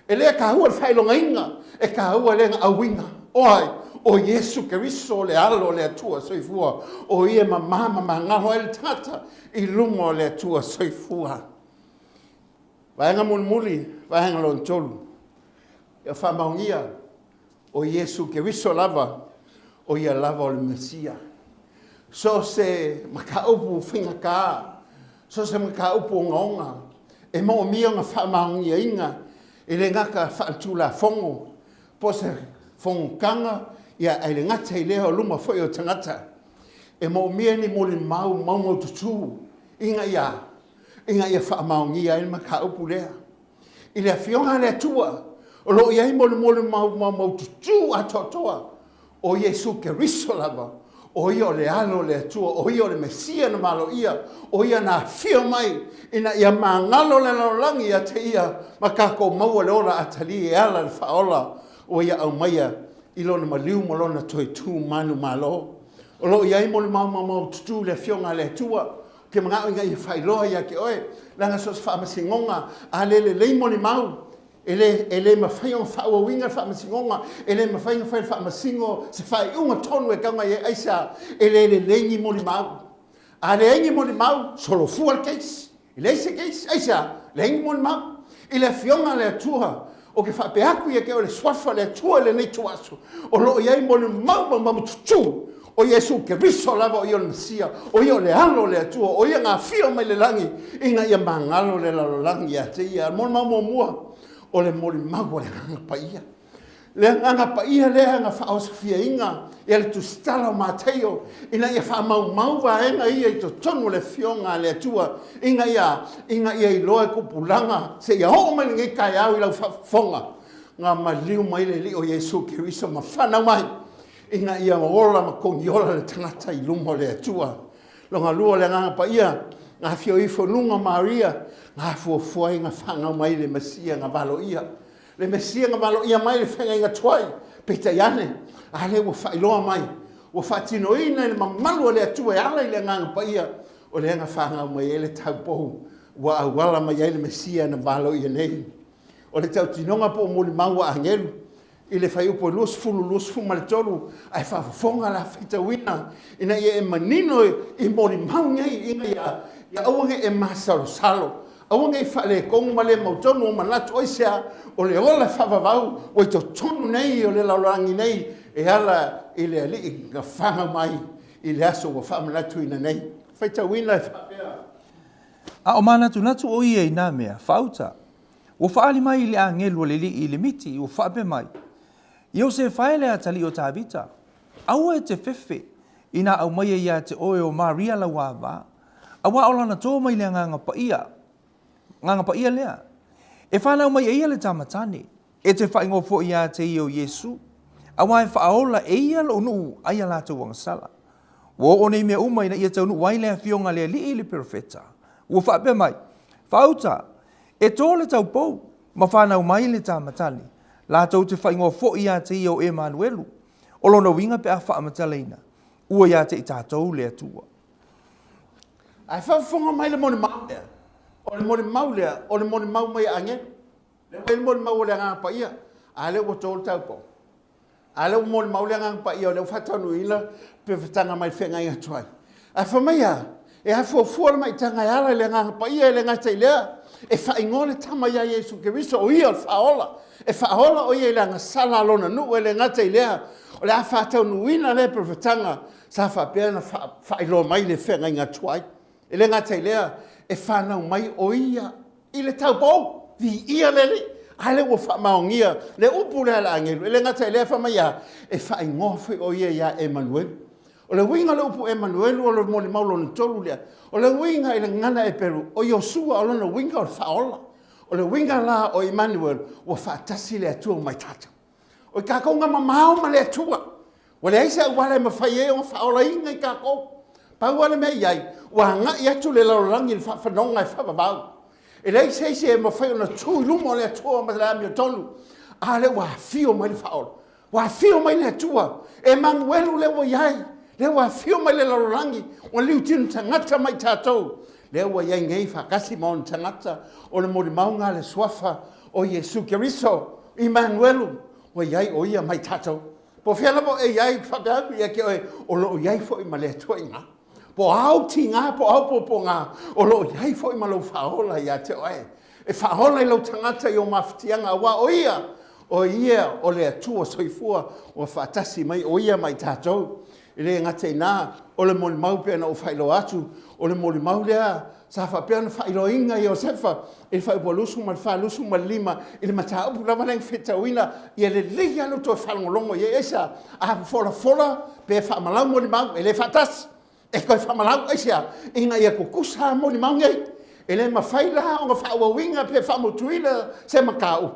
E le ka hua le whailonga inga. E ka hua le awinga. Oi, o Yesu Keriso le alo le atua soifua. O ia ma mama ma ngaho el tata i lungo le atua soifua. Vaenga mulmuli, vaenga lon tolu. Ia whamaungia o Yesu Keriso lava. O ia lava o le Mesia. So se makaupu whinga ka. So se makaupu ngonga. E mo mia nga whamaungia inga. E le ngaka whaatula fongo. Po se fongo kanga. Ia e le ngata i leo luma foi o tangata. E mo mia ni mo le mau tutu. Inga ia. Inga ia whaamaungia e makaupu lea. I le fionga le tua. O lo ia i mo le mau tutu atotoa. O Yesu Keriso lava. O ia o le alo le atua. O ia o le Mesia na malo ia. O ia na fio mai. Ina ia mangalo le laulangi ia te ia. Makako maua le ora atali e ala le faola. O ia au maia. Ilo na maliu mo lona toi tu manu malo. O lo ia i mo le mau tutu le fionga le atua. Ke mga inga i whailoa ia ke oe. Langa sos whaamasingonga. A le leimo ni mau. Ele mawhaiong whaawawinga whaamasingonga. Ele mawhaiong whaamasingo se whai unga tonu e kanga e aisa. Ele lengi mo ni mau. A le engi mo ni mau. Solo fual keis. Ele se keis. Aisa. Lengi mo ni mau. Ele fionga le atua. O ke whapeaku ia ke o le swafa le atua le nei tuasu. O lo iai mo ni mau tutu. O Yesu Keriso lava o ia le Mesia. O ia le alo le atua. O ia ngā fio mai le langi. Inga ia mangalo le lalolangi a te ia. Mo mau mua. O le mori mau le nganga paia. Le nganga paia le nganga whaosafia inga. Ia le tustala o Mateo. Ina ia whamau vaenga ia i to tonu le fionga le atua. Inga ia i loa kupulanga. Se ia ho mai ngai kai au i lau whafonga. Ngā maliu mai le li o Yesu Keriso ma whanau mai. Inga ia ola ma kongiola le tangata i lumo le atua. Longa lua le nganga paia. Ngā fio i whanunga Maria. Ngā fuafua inga whangau mai le Mesia ngā valo ia. Le Mesia ngā valo ia mai le whenga inga tuai. Peta iane. A le ua whailoa mai. Ua whatino ina le mamalu le atua e ala i le nganga paia. O le ngā whangau mai e le taupohu. Ua awala mai e le Mesia ngā valo ia nei. O le tau tinonga po mo le maua angelu. I le whai upo luas fulu ma le tolu. Ai whafonga la whitawina. Ina ia e manino i mo le mau ngai inga ia awange e masalo salo. Awange i whale kongu ma le mautonu o manatu oisea. O le ola whavavau. O i to tonu nei o le laurangi nei. E ala i le ali ngā whanga mai. I le aso wa whamanatu ina nei. Whitawina e whapea. A o manatu natu o ia i nā mea. Whauta. O whaali mai i le angelu o le li i le miti. O whape mai. Iau se whaele a tali o tā vita. Aua e te whewhe. Ina au mai ia te oe o Maria la wāwa. Awa o lana tō mai lea nganga paia. Nganga paia lea. E whanau mai eia le tamatane. E te whaingo fo ia te i o Yesu. Awa e whaola eia lo nuu aia la tau wangasala. Wo o nei mea umai na ia tau nuu wailea fionga lea li i le perfeta. Wo whape mai. Whauta. E tō le tau pou. Ma whanau mai le tamatane. La tau te whaingo fo ia te i o Emanuelu. O lona winga pe a whaamataleina. Ua ia te i tātou le atua. Ai whafonga mai le moni mau lea. O le moni mau lea. O le moni mau mai ange. Le moni mau lea ngā pa ia. A le o tōle tau po. A le o moni mau lea ngā pa ia. O le o whatanu ila. Pe whatanga mai whenga inga tuai. Ai whamaya. E hai fuafua mai tanga ala le ngā pa ia. Le ngā te lea. E whaingole tama ia Yesu Keriso. O ia o whaola. E whaola o ia le ngā sala lona nu. E le ngā te lea. O le a whatau nuina le pe whatanga. Sa whapea na whailo mai le whenga inga tuai. E le ngā te lea, e whanau mai o ia, i le tau pō, vi ia lele, Ale ua whamaongia, le upu le ala angelu, ele ngata ele whamaya, e whai ngofi o ia Emmanuel. O le winga le upu Emmanuel, o le moli maulo na tolu lea. O le winga ele ngana e peru, o Yosua o lona winga o le whaola. O le winga la o Emmanuel, ua whaatasi le atua mai tata. O i kako nga mamao ma le atua. O le aisa wale ma whaie o whaola inga i kako. Pau wale me iai, ua nga i atu le laurangi le whanonga e whababau. E lei se ma fai ona tui lumo le atua ma le ami o tolu. A le wa fio mai le whaola. Wa fio mai le atua. E Manuelu le wa iai. Le wa fio mai le laurangi. O liu tinu tangata mai tātou. Le wa iai ngei whakasi ma on tangata. O le mori maunga le swafa o Yesu Keriso. Emmanuelu. Wa iai o ia mai tātou. Po whiala mo e iai whakaku ia ke oe. O lo iai fo i ma le atua inga. Po au ti ngā, po au po ngā, o lo iai fo i ma lau whaola ia te oe. E whaola i lau tangata i o mawhitianga wa o ia o le atua soifua o whaatasi mai o ia mai tātou. I le ngate nā, o le moli mau pēna o whailo atu, o le moli mau lea, sa whapēna whailo inga i o sefa, i le whaipo lusu ma le whalusu ma lima, i le mata upu rawa neng whetauina, i le legi alo to whalongolongo i esa, a fola, pe whamalau moli mau, i le whaatasi. E koe whamalau aisia, inga ia kukusa moni maungei. E le mawhaila o ngā whaawawinga pe whamutuila se makau.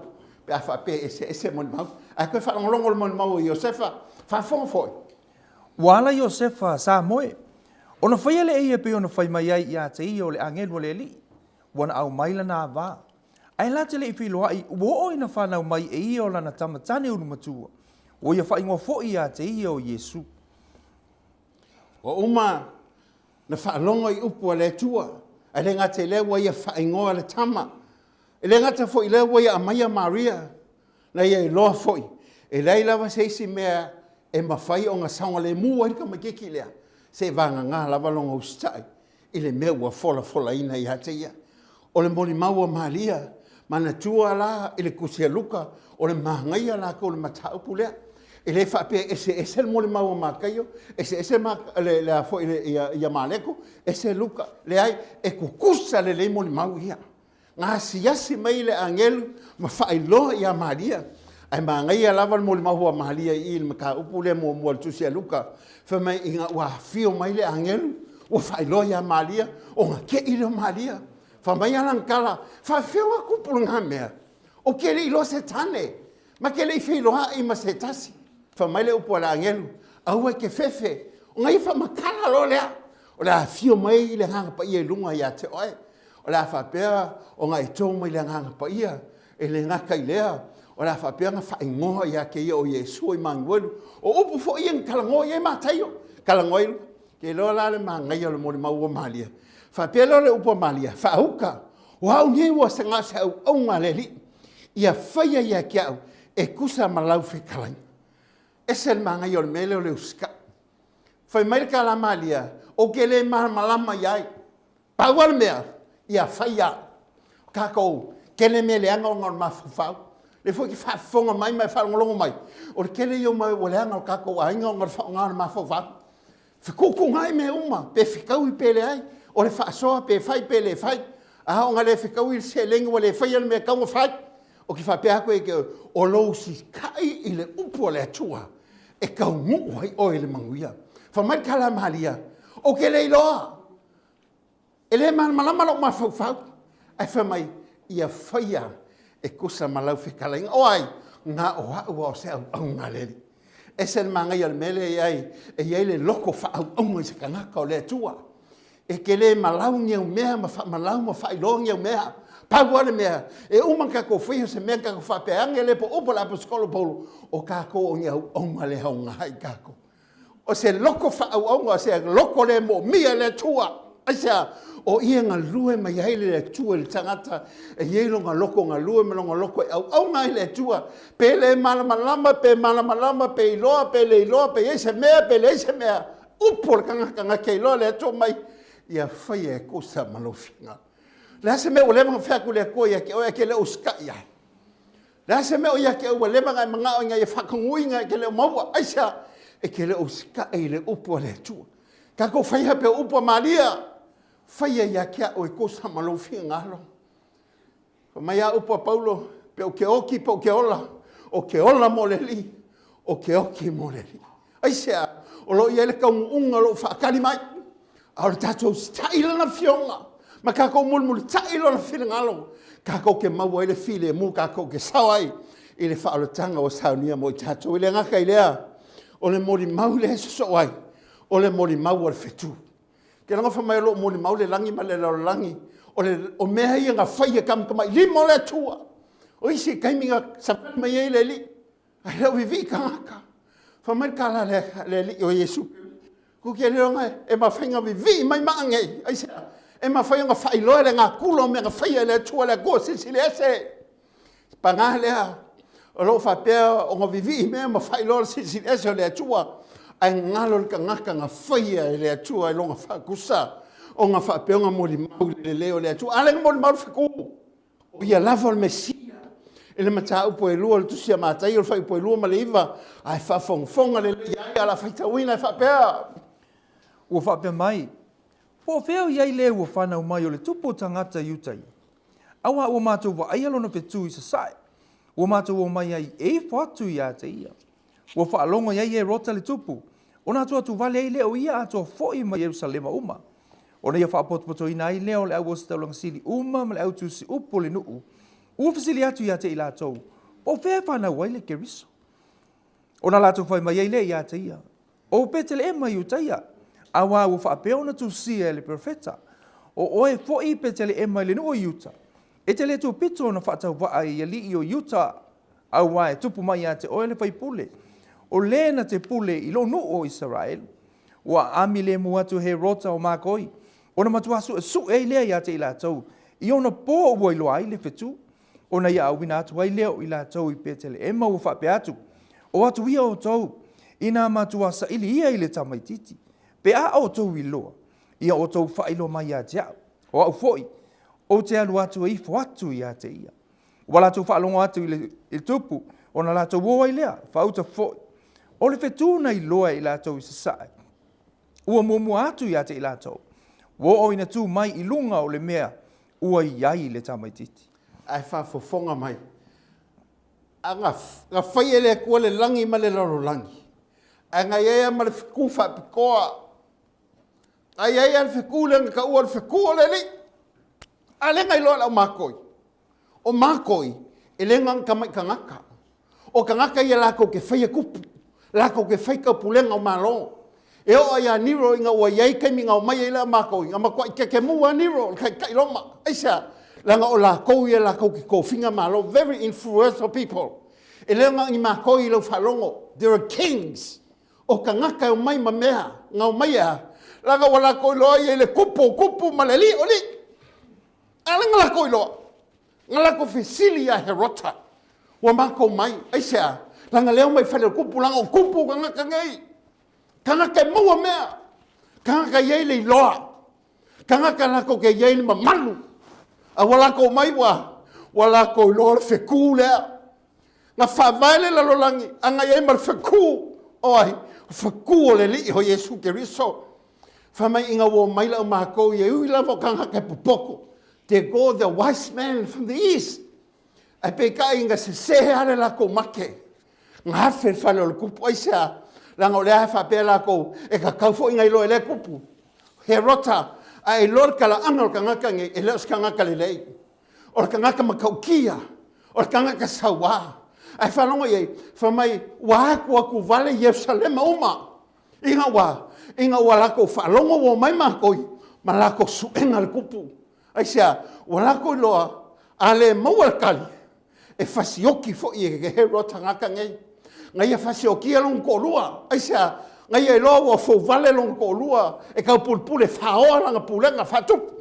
Pe a whape ese moni mau. A koe whaongolongo le moni mau i Iosefa, whaafonga foi. Wala Iosefa sa moe. Ona whaia le eia pe ona whai mai ai ia te i o le angelu le li. Wana au maila nā wā. Ai late le i whiloa i uo ina whanau mai e i o lana tamatane unu matua. O ia whaingo fo ia te i o Yesu. O uma na whaalonga i upu a le tua. E le ngata i lewa ia whaingoa le tama. E le ngata fo i lewa ia Amaia Maria. Na ia i loa foi. E lei lava seisi mea e mawhai o ngā saunga le mua i ka makiki lea. Se vanga ngā lava longa ustai. I le mea ua fola ina i hate ia. O le moli maua Maria. Mana tua la i le kusia luka. O le mahangaia la ko le mataupu lea. E le whape ese le mole maua makaio, ese le afo ia maleko, ese luka, le ai, e kukusa le mole mau ia. Ngā siasi mai le angelu, ma whailoa ia Maria. Ai ngai lava le mole maua Maria i le maka upu le mua le tusia luka. Whamai inga ua fio mai le angelu, ua whailoa ia Maria, o ngā ke i le Maria. Whamai alankala, whawhio a kupulu ngā mea. O ke le ilo se tane, ma ke le i whiloa i ma se tasi. Whamaile upo la angelu, aua ke fefe, o ngai whamakala lo lea, o la fio mai le hanga pa ia lunga ia te oe, o la whapea o ngai tō mai le hanga pa ia, e le ngaka i lea, o la whapea nga whaingoa ia ke ia o Yesu i Manuelu, o upu fo ia kalangoa ia mātaio, kalangoa ilu, ke loa la le mangai o le mori maua Malia, whapea lo le upo Malia, whauka, o hau nye ua sa ngā sa au ngā le li, ia whaia ia ke au, e kusa malau whekalangi. Ese le mangai o le mele o le uska. Whai mai ka la Malia, o ke le malama iai. Paua le mea, ia whaia. Kako, ke le mele anga o ngā mawhawhau. Le fo ki whafonga mai whaongolongo mai. O le kele i o mai o le anga o kako a inga o ngā mawhawhau. Whikuku ngai me uma, pe whikau i pele ai. O le whaasoa pe whai pe le whai. Aha o ngā le whikau i se lengi o le whai ale mea kaunga whai. O ki whapea koe ke o lou si kai i le upo le atua. E kau ngu hai o le manguia. Whamai ka la Malia. O ke le iloa. E le malama lo mawhauwhau. Ai whamai ia whaia e kusa malau whikalainga. O ai, ngā o hau o se au ngā leri. E se le mangai al mele e ai le loko whaau au i se kangaka o le atua. E ke le malau ngiau mea, malau ma whailo ngiau mea. Pau ale mea, e uma kako whio se mea kako whapeange le po upo la po skolo polo, o kako o ngiau onga le haunga hai kako. O se loko whaau onga, se loko le mo mia le tua, aisa, o ia ngā lue mai haile le tua le tangata, e ielo ngā loko ngā lue me ngā loko e au onga le tua, pe le malamalama, pe iloa, pe le iloa, pe ese mea, pe le ese mea, upo le kanga ke iloa le tua mai, ia whaia e kosa malofinga. La se me o lema whaku le koe ia ke oia ke le uska ia. La se me o ia ke ua lema ngai mga o ngai e whakanguinga ke le maua aisa e ke le uska e le upo le tua. Ka ko whaiha pe upo Maria, whaia ia ke o e kosa malofinga ngalo. Mai a upo Paulo, Pe o ke oki, pe o ke ola mo le li, o ke oki mo le li. Ai sea, o lo ia le kaunga lo whaakari mai. A o le tatou staila na fionga. Ma kako mulmuli tailo na whilangalo. Kako ke maua ele file mu, kako ke sawai. I le whaalotanga o Sauniga mo i tatou. I le ngaka i lea, o le mori mau le so ai. O le mori mau o le whetu. Ke langa whamai lo mori mau le langi ma le langi. O mea ia ngā whaia kamkamai. Limo le tua. O isi kaiminga sapani mai e le li. Ai lau vivi ka ngaka. Whamai kala le li o Yesu. Kuki le ronga e ma whainga vivi mai maangei. Ai sea. E ma whainga whailoa le ngā kulo me ngā whaia le tua le go sisi le ese. Pangā lea. O lo whapea o ngā vivi mea ma whailoa le sisi le ese o le tua. Ai ngalo le ka ngaka ngā whaia e le tua e longa whakusa. O ngā whapea ngā mori mau le leo le tua. Ale ngā mori mau whiku. O ia lava le mesia. E le mata upo e lua le tusia mātai o le whai upo e lua ma le iwa. Ai whafonga le iai ala whaitawina e whapea. Ua whapea mai. Po wheo iai le ua whanau mai o le tupo tangata iutai. Awa ua mātou wa ai alona petu i sa sae. Ua mātou o mai ai e whatu i a te ia. Ua whaalongo iai e rota le tupu. O nā tua tu vale ai leo ia atua foi ma Yerusalema uma. O na ia whaapotopoto ina ai leo le au o sitaulanga sili uma ma le au tusi upo le nuu. Ua fasili atu i a te i lātou. O whea whanau ai le keriso. O nā lātou whai mai ai le i a te ia. O petele e mai utaia. Awa ua whaapea ona tu sia le profeta. O oe foi petele e mai le nuu iuta. E te le tu pito na whaatau waa i ali i o iuta. Awa e tupu mai a te oe le paipule. O le na te pule i lo nuu o Israel. Ua ami le muatu he rota o mākoi. O na matuasu e su e lea i a te i lātou. I ona pō ua i loa ai le whetu. O na ia awina atu ai leo i lātou i petele e mau whaapea atu. O atu ia o tau. Ina matuasa ili ia i le tamaititi. Pe a o tau i loa. Ia o tau whailo mai a te au. O au foi. O te alu atu i whatu i a te ia. Wala tau whaalongo atu i le tupu. O na lātou woa i lea. Whauta foi. O le whetu na i loa i lātou i sasae. Ua mumua atu i a te i lātou. Wo o ina tū mai i lunga o le mea. Ua i ai le tamaititi. Ai whafofonga mai. A ngā whaia le kua le langi ma le loro langi. A ngā iea ma le whiku whapikoa. A iea le whiku le ngā ua le whiku o le li. A le ngai loa lau mākoi. O mākoi, e le ngang kamai ka ngaka. O ka ngaka ia lako ke whaia kupu. Lako ke whaika pulenga o mālo. E o ia niro i ngā ua iei kaimi ngā o mai e la mākoi. Ngā makua i ke mua niro, kai loma. Aisa, langa o lako ia lako ke kofinga mālo. Very influential people. E leo ngā i mākoi i lau whalongo. There are kings. O ka ngaka o mai ma mea. Ngā o mai a. Langa o lako i loa i le kupu ma le li o li. Ala ngā lako i loa. Ngā lako fesili a herota. Ua mako mai. Aisa, langa leo mai whale o kupu. Langa o kupu ka ngaka ngai. Ka ngaka e mua mea. Ka ngaka iei le loa. Ka ngaka lako ke iei le mamalu. A walako mai wa. Walako i loa le wheku lea. Ngā whawale la lolangi. Anga iei ma le wheku. Oi, wheku o le li ho Yesu Keriso. Whamai inga wo maila o mākou i ui lava ka ngaka e pupoko. Te go the wise man from the east. Ai peka inga se sehe ale lako make. Ngā hawhi whale o le kupu aisea. Langa o le hae whapea lako e ka kaufo inga ilo e le kupu. He rota a e lor kala anga o ka ngaka nge e leo ska ngaka le lei. O le ka ngaka makaukia. O le ka ngaka sawa. Ai whanongo iei, whamai wāku aku vale Yerusalema uma. Inga wa lako whalongo wo mai mākoi. Ma lako suenga le kupu. Aisea, wa lako i loa, a le maua kali, e whasioki fo i e he rota ngaka ngei. Ngai e whasioki e long kolua. Aisea, ngai e loa wa fo vale long kolua, e kau pulpule whaoa langa pulenga whatupu.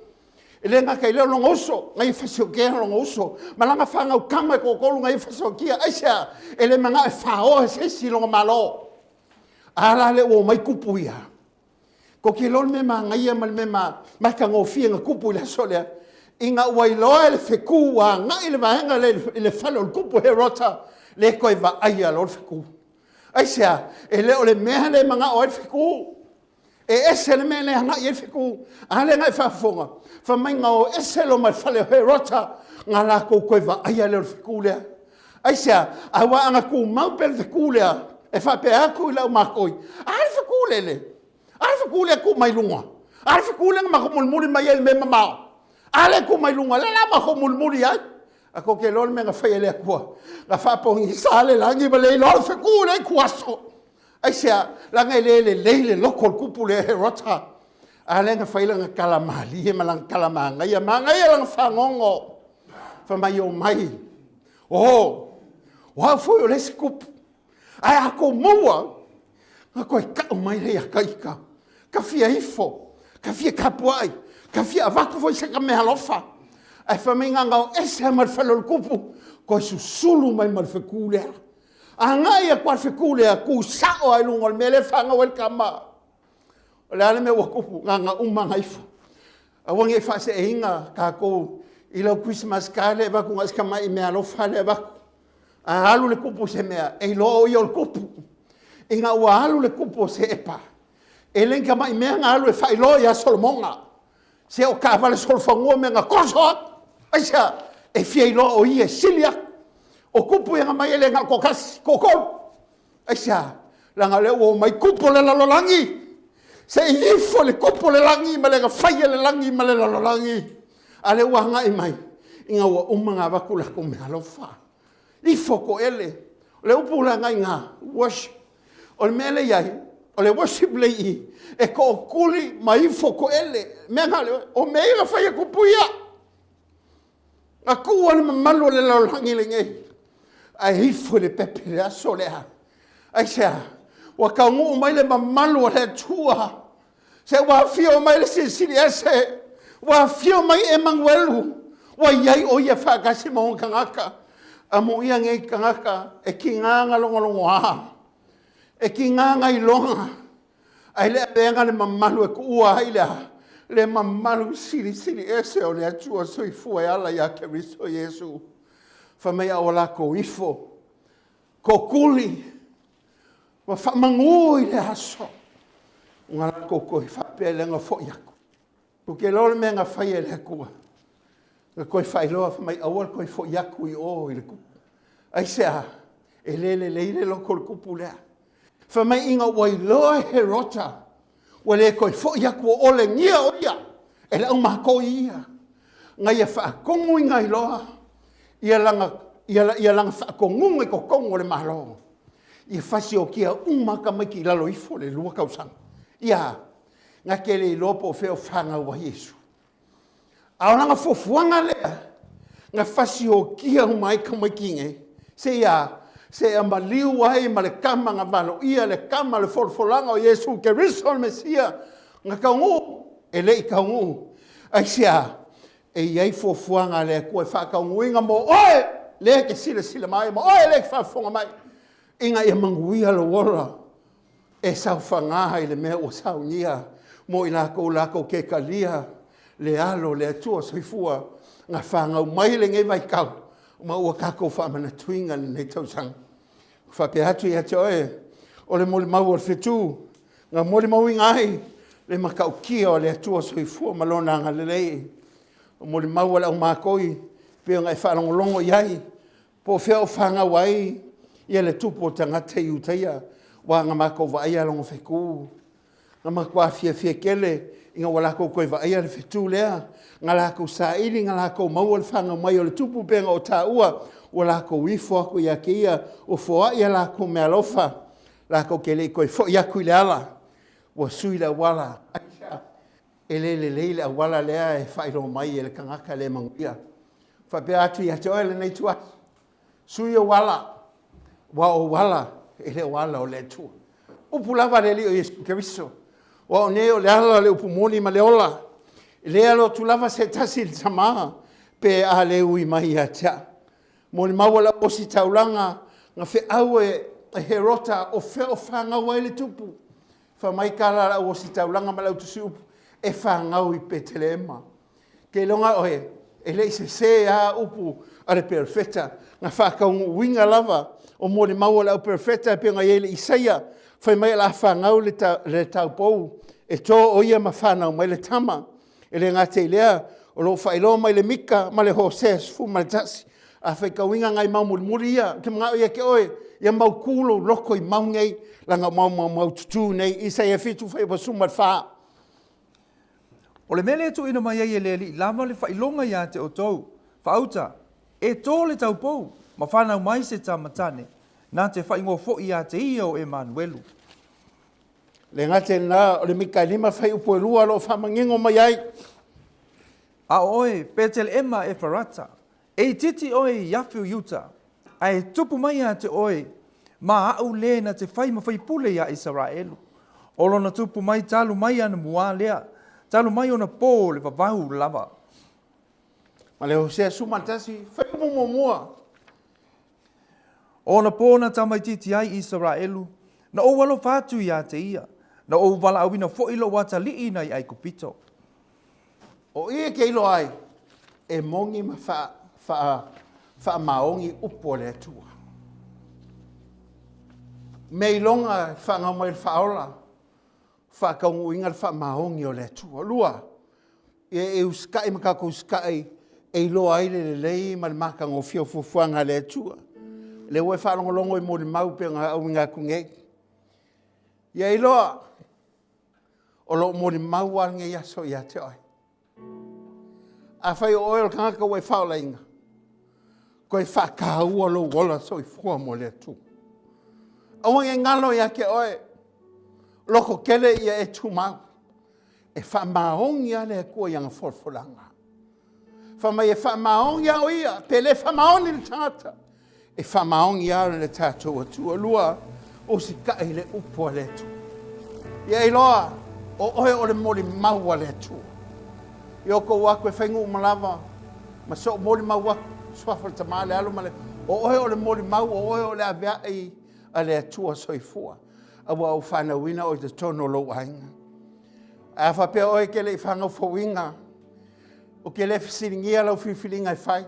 E le ngaka i leo long oso, ngai e whasioki e long oso. Malanga whangau kama e kokolu ngai e whasioki e. Aisea, e le manga e whaoa e sesi longa malo. Ala le o mai kupu ia. Ko ke lol me ma ngai e mal me ma ka ngofia nga kupu i le solea. Inga wailoa le wheku wa ngai le mahenga le whalo le kupu he rota le koe wa aia lor wheku. Aisea, e leo le mea le manga o e wheku. E ese le mene hanga ye fiku. Ale ngai whafonga. Whamainga o ese lo mai whale he rota. Ngā la kou koe wa aia leo fiku lea. Aisia, awa anga ku mau pel fiku lea. E whape aku i lau makoi. Ale fiku lele. Ale fiku lea ku mai lunga. Ale fiku lea mako mulmuri mai ele me mamao. Ale ku mai lunga. Lela mako mulmuri ai. Ako ke lor me nga whaia lea kua. Nga whapongi sale langi ma lei lor fiku lea kuaso. Aisia, langa lele leile loko kupu le he rota. Ale nga whaila nga kalamali. He malang kalamanga. Ia manga ia lang whangongo. Whamai o mai. Oh, wā fwoi o lesi kupu. Ai ako mua. Nga koe kau mai rei a kaika. Ka fia ifo. Ka fia kapuai. Ka fia avaku fwoi saka mea lofa. Ai whamai ngangau ese mar whalol kupu. Koe susulu mai mar whekulea. A ngai a kwa whekulea ku sao ai lungol mele whanga welkama. O le ale me wa kupu. Nganga umanga ifo. A wangi e whase e inga ka kou. I lau Christmas kale wa kunga ska mai mea lofa le wa. A alu le kupu se mea. E lo i ol kupu. Inga ua alu le kupu se epa. E lenka mai mea nga alu e whai lo i a Solomonga. Se o ka wale solfangua mea nga kosoa. Aisa, e fia i lo o i e silia. O kupu e nga mai ele nga kokasi, kokol. Aisa, langa le o mai kupu le lalolangi. Se ifo le kupu le langi ma le nga whai le langi ma le lalolangi. Ale wanga i mai, inga ua umanga wakula ko mea lofa. Ifo ko ele, o le upula ngai ngā, worship. O le mele iai, o le worship le i, e ko o kuli ma ifo ko ele. Mea ngā le, o mea ira whaia kupuia. A kua le mamalu le laulangi le ngei. A ifo le pepe le aso le ha. Ai sea, wa ka ngu mai le mamalu le tua. Se wa fio mai le sisiri ese. Wa fio mai e manguelu. Wa iai o ia whakasi mo kangaka. A mo ia ngei kangaka e ki nganga longolongo ha. E ki nganga i longa. Ai le abenga le mamalu e kua hai lea. Le mamalu siri ese o le atua soi fua e ala ia ke riso Yesu. Whamei a ola ko ifo. Ko kuli. Wa whamangui le aso. Ngala ko koi whapelenga fo iaku. Ko ke lole me nga whaia le kua. Nga koe whailoa mai awal koe fo iaku i o i le kupu. Ai sea, e lele leile loko le kupu lea. Whamai inga wailoa he rota. Wa le koe fo iaku o ole ngia o ia. E lau mako ia. Nga ia whaakongu inga i loa. Ia langa whaakongu ngai ko kongo le mahalo. Ia whasi o kia umaka mai ki lalo ifo le lua kausanga. Ia, nga kele i lopo o feo whanga wa Yesu. Aonanga fofuanga lea, nga whasi o kia umai kamai kinge, se ia maliu wai ma le kama nga valo, ia le kama le folfolanga o Yesu, ke riso le Mesia, nga kaungu, e lei kaungu, ai sea, e iai fofuanga lea kua whakaungu inga mo, oe, lea ke sila mai, mo oe lea ke whafonga mai, inga ia manguia lo wala, e sau whangaha i le mea o Sauniga, mo i lako ke kalia, le alo, le atua, soifua, ngā whangau mai le ngai vai kau, ma ua kako whamana tuinga le nei tausang. Whape atu i atu oe, o le mole mau o le whetu, ngā mole mau i ngai, le makau kia o le atua soifua, malona ngā lelei, o mole mau o le au mākoi, peo ngai whalongolongo iai, po whiao whangau ai, ia le tupo tangata i utaia, wa ngā mākau wa aia longo wheku, ngā makua fia kele, inga wala ko koe wa aia le whetu lea, ngā lako sa ili, ngā lako maua le whanga mai o le tupu penga o tā ua, o lako wifo ako ia ke ia, o foa ia lako mea lofa, lako ke le koe fo iaku i le ala, o sui le wala, aia, e leile a wala lea e whairo mai e le kangaka le manguia. Whape atu i ate oe le nei tua, sui o wala, wa o wala, e le wala o le tua. Upu lava le li o Yesu Keriso. Wa o neo le ala le upu moni ma le ola. Le alo tu lava se tasi le tamaha pe a le ui mai a tea. Mo le mawala o si taulanga nga fe aue he rota o fe o whangau ai le tupu. Fa mai kala o si taulanga ma lau tusi upu e whangau i pe telema. Ke longa oe e le se a upu a le perfeta nga whakaungu winga lava o mo le mawala o perfeta pe nga yele Isaia. Fai mai la whangau le taupou e tō o ia ma whanau mai le tama, e le ngate i lea, o lo whailo mai le mika, ma le hoses, fu ma le tasi, a whaikawinga ngai mau muri ia, ke mga ia ke oe, ia mau kulo loko i mau ngei, langa mau tutu nei, isa ia fitu whai wa sumar wha. O le mele tu ina mai e le li, lama le whailonga ia te o tau, whauta, e tō le tau pou, ma whanau mai se tamatane, nā te whaingo fo ia te ia o Emanuelu. Le ngate nā, o le mika lima whai upo e lua lo whamangingo mai ai. A oe, Betel Ema e Farata, e titi oe Yafu Yuta, a e tupu mai a te oe, ma au le na te whai ma whai pule ia Israelu. Olo na tupu mai talu mai ana mua lea, talu mai ona pō le vavahu lava. Ma le hosea sumantasi, whai mua. O na pō na tamai titi ai Israelu, na o walo whātu ia te ia, na o wala awina fo ilo wata lii nei ai kupito. O ia ke ilo ai, e mongi ma wha maongi upo le atua. Mei longa wha ngā mai whaola, wha kaungu inga wha maongi o le atua. Lua, e uskai makako uskai, e ilo ai le lei ma le maka ngō fio fufuanga le atua. Le ue whaolongo i mo le mau pe ngā au ngā kungei. Ia iloa, o lo mo le mau alnge yaso ia te oi. A whai o oil kangaka wai whaola inga. Koe whakaua lo wola so i fua mo le tu. Awa nge ngalo ia ke oe, loko kele ia e tu mau. E wha maong ia le kua ianga folfolanga. Wha mai e wha maong ia o ia, pe le wha maong ni le tangata. E wha maong ia le tātou atua lua, o si kai le upua le tu. Ia iloa, o oe o le mori maua le tu. Ia ko wako e whaingu malawa, ma so mori maua, swafal tamale alo male, o oe o le mori mau, o oe o le avea a le atua soifua. Awa au whana wina o te tono lo wainga. A whapea oe ke le i whanga fawinga, o ke le fisiringia lau whiwhiringa i whai.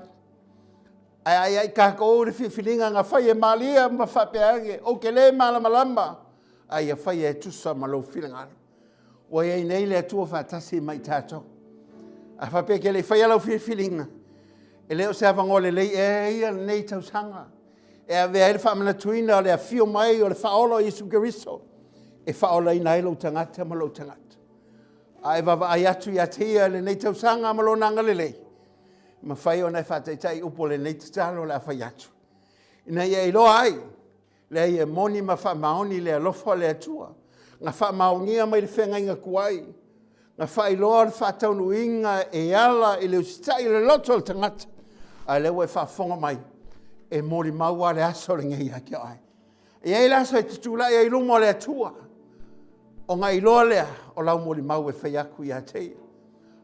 Ai ka ko le whiwhiringa ngā whai e malia ma whapea ange, o ke le malamalamba, ai a whai e tusa ma lau whilangana. O e nei le atua whatasi mai tātou. A whapea ke le whai alau whiwhiringa. E leo se avango le lei e ia nei tausanga. E a vea ele whamana tuina o le a fio mai o le whaolo Isu Keriso. E whaola i nai lau tangata ma lau tangata. A e wawa ai atu i atea le nei tausanga ma lau nanga le lei. Ma whai o nei whataitai upo le nei tatalo le a whai atu. Ina ia i loa ai. Le ia moni ma wha maoni le alofo le atua. Nga wha maonia mai le whenga inga kuai. Nga whai loa le whataunu inga e ala i le usitai le loto le tangata. A le ue whafonga mai. E mori maua le aso le ngai hake ai. E ei laso e tutula e ilumo le atua. O nga iloa lea o lau mori mau e whaiaku i ateia.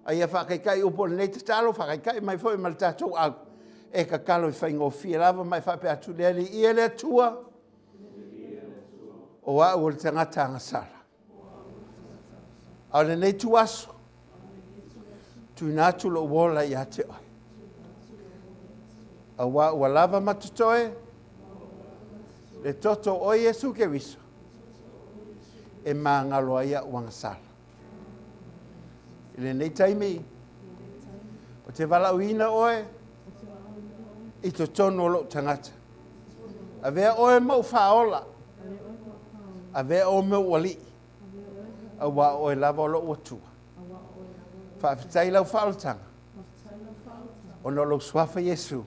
A ia whakaikai upo le nei tatalo, whakaikai mai fwoi ma le tatou au. E ka kalo i whaingo fia lava mai whape atu lea li ia le atua. O au o le tangata angasala. A le nei tuaso. Tuinatu lo wola i ate ai. A ua lava matutoe, le toto o Iesu Keriso, e mangaloa ia uangasala. I le nei taimi, o te walauina oe, i to tono lo tangata. A vea oe mau whaola, a vea o meu wali, a wa oe lava o lo uatua. Whaafitai lau whaoltanga, o no lo swafa Iesu.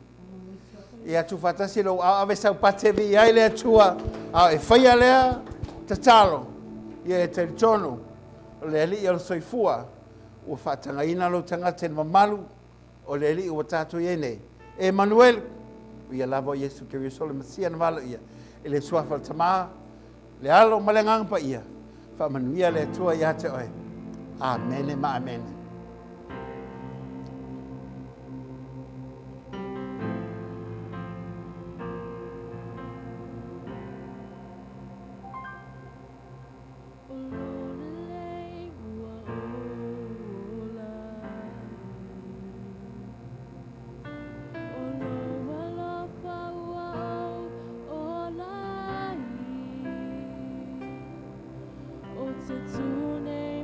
Ia tu fatasi lo ave sau patevi ai le atua a e faia lea tatalo ia e te tono le li o soifua o fatanga ina lo tangata ma malu o le li o tatu ene Emmanuel ia lavo Yesu Keriso le Masia na vala ia ele suafa tama le alo malengang pa ia fa manuia le atua ia te oi amen ma amen. Tune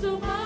Suma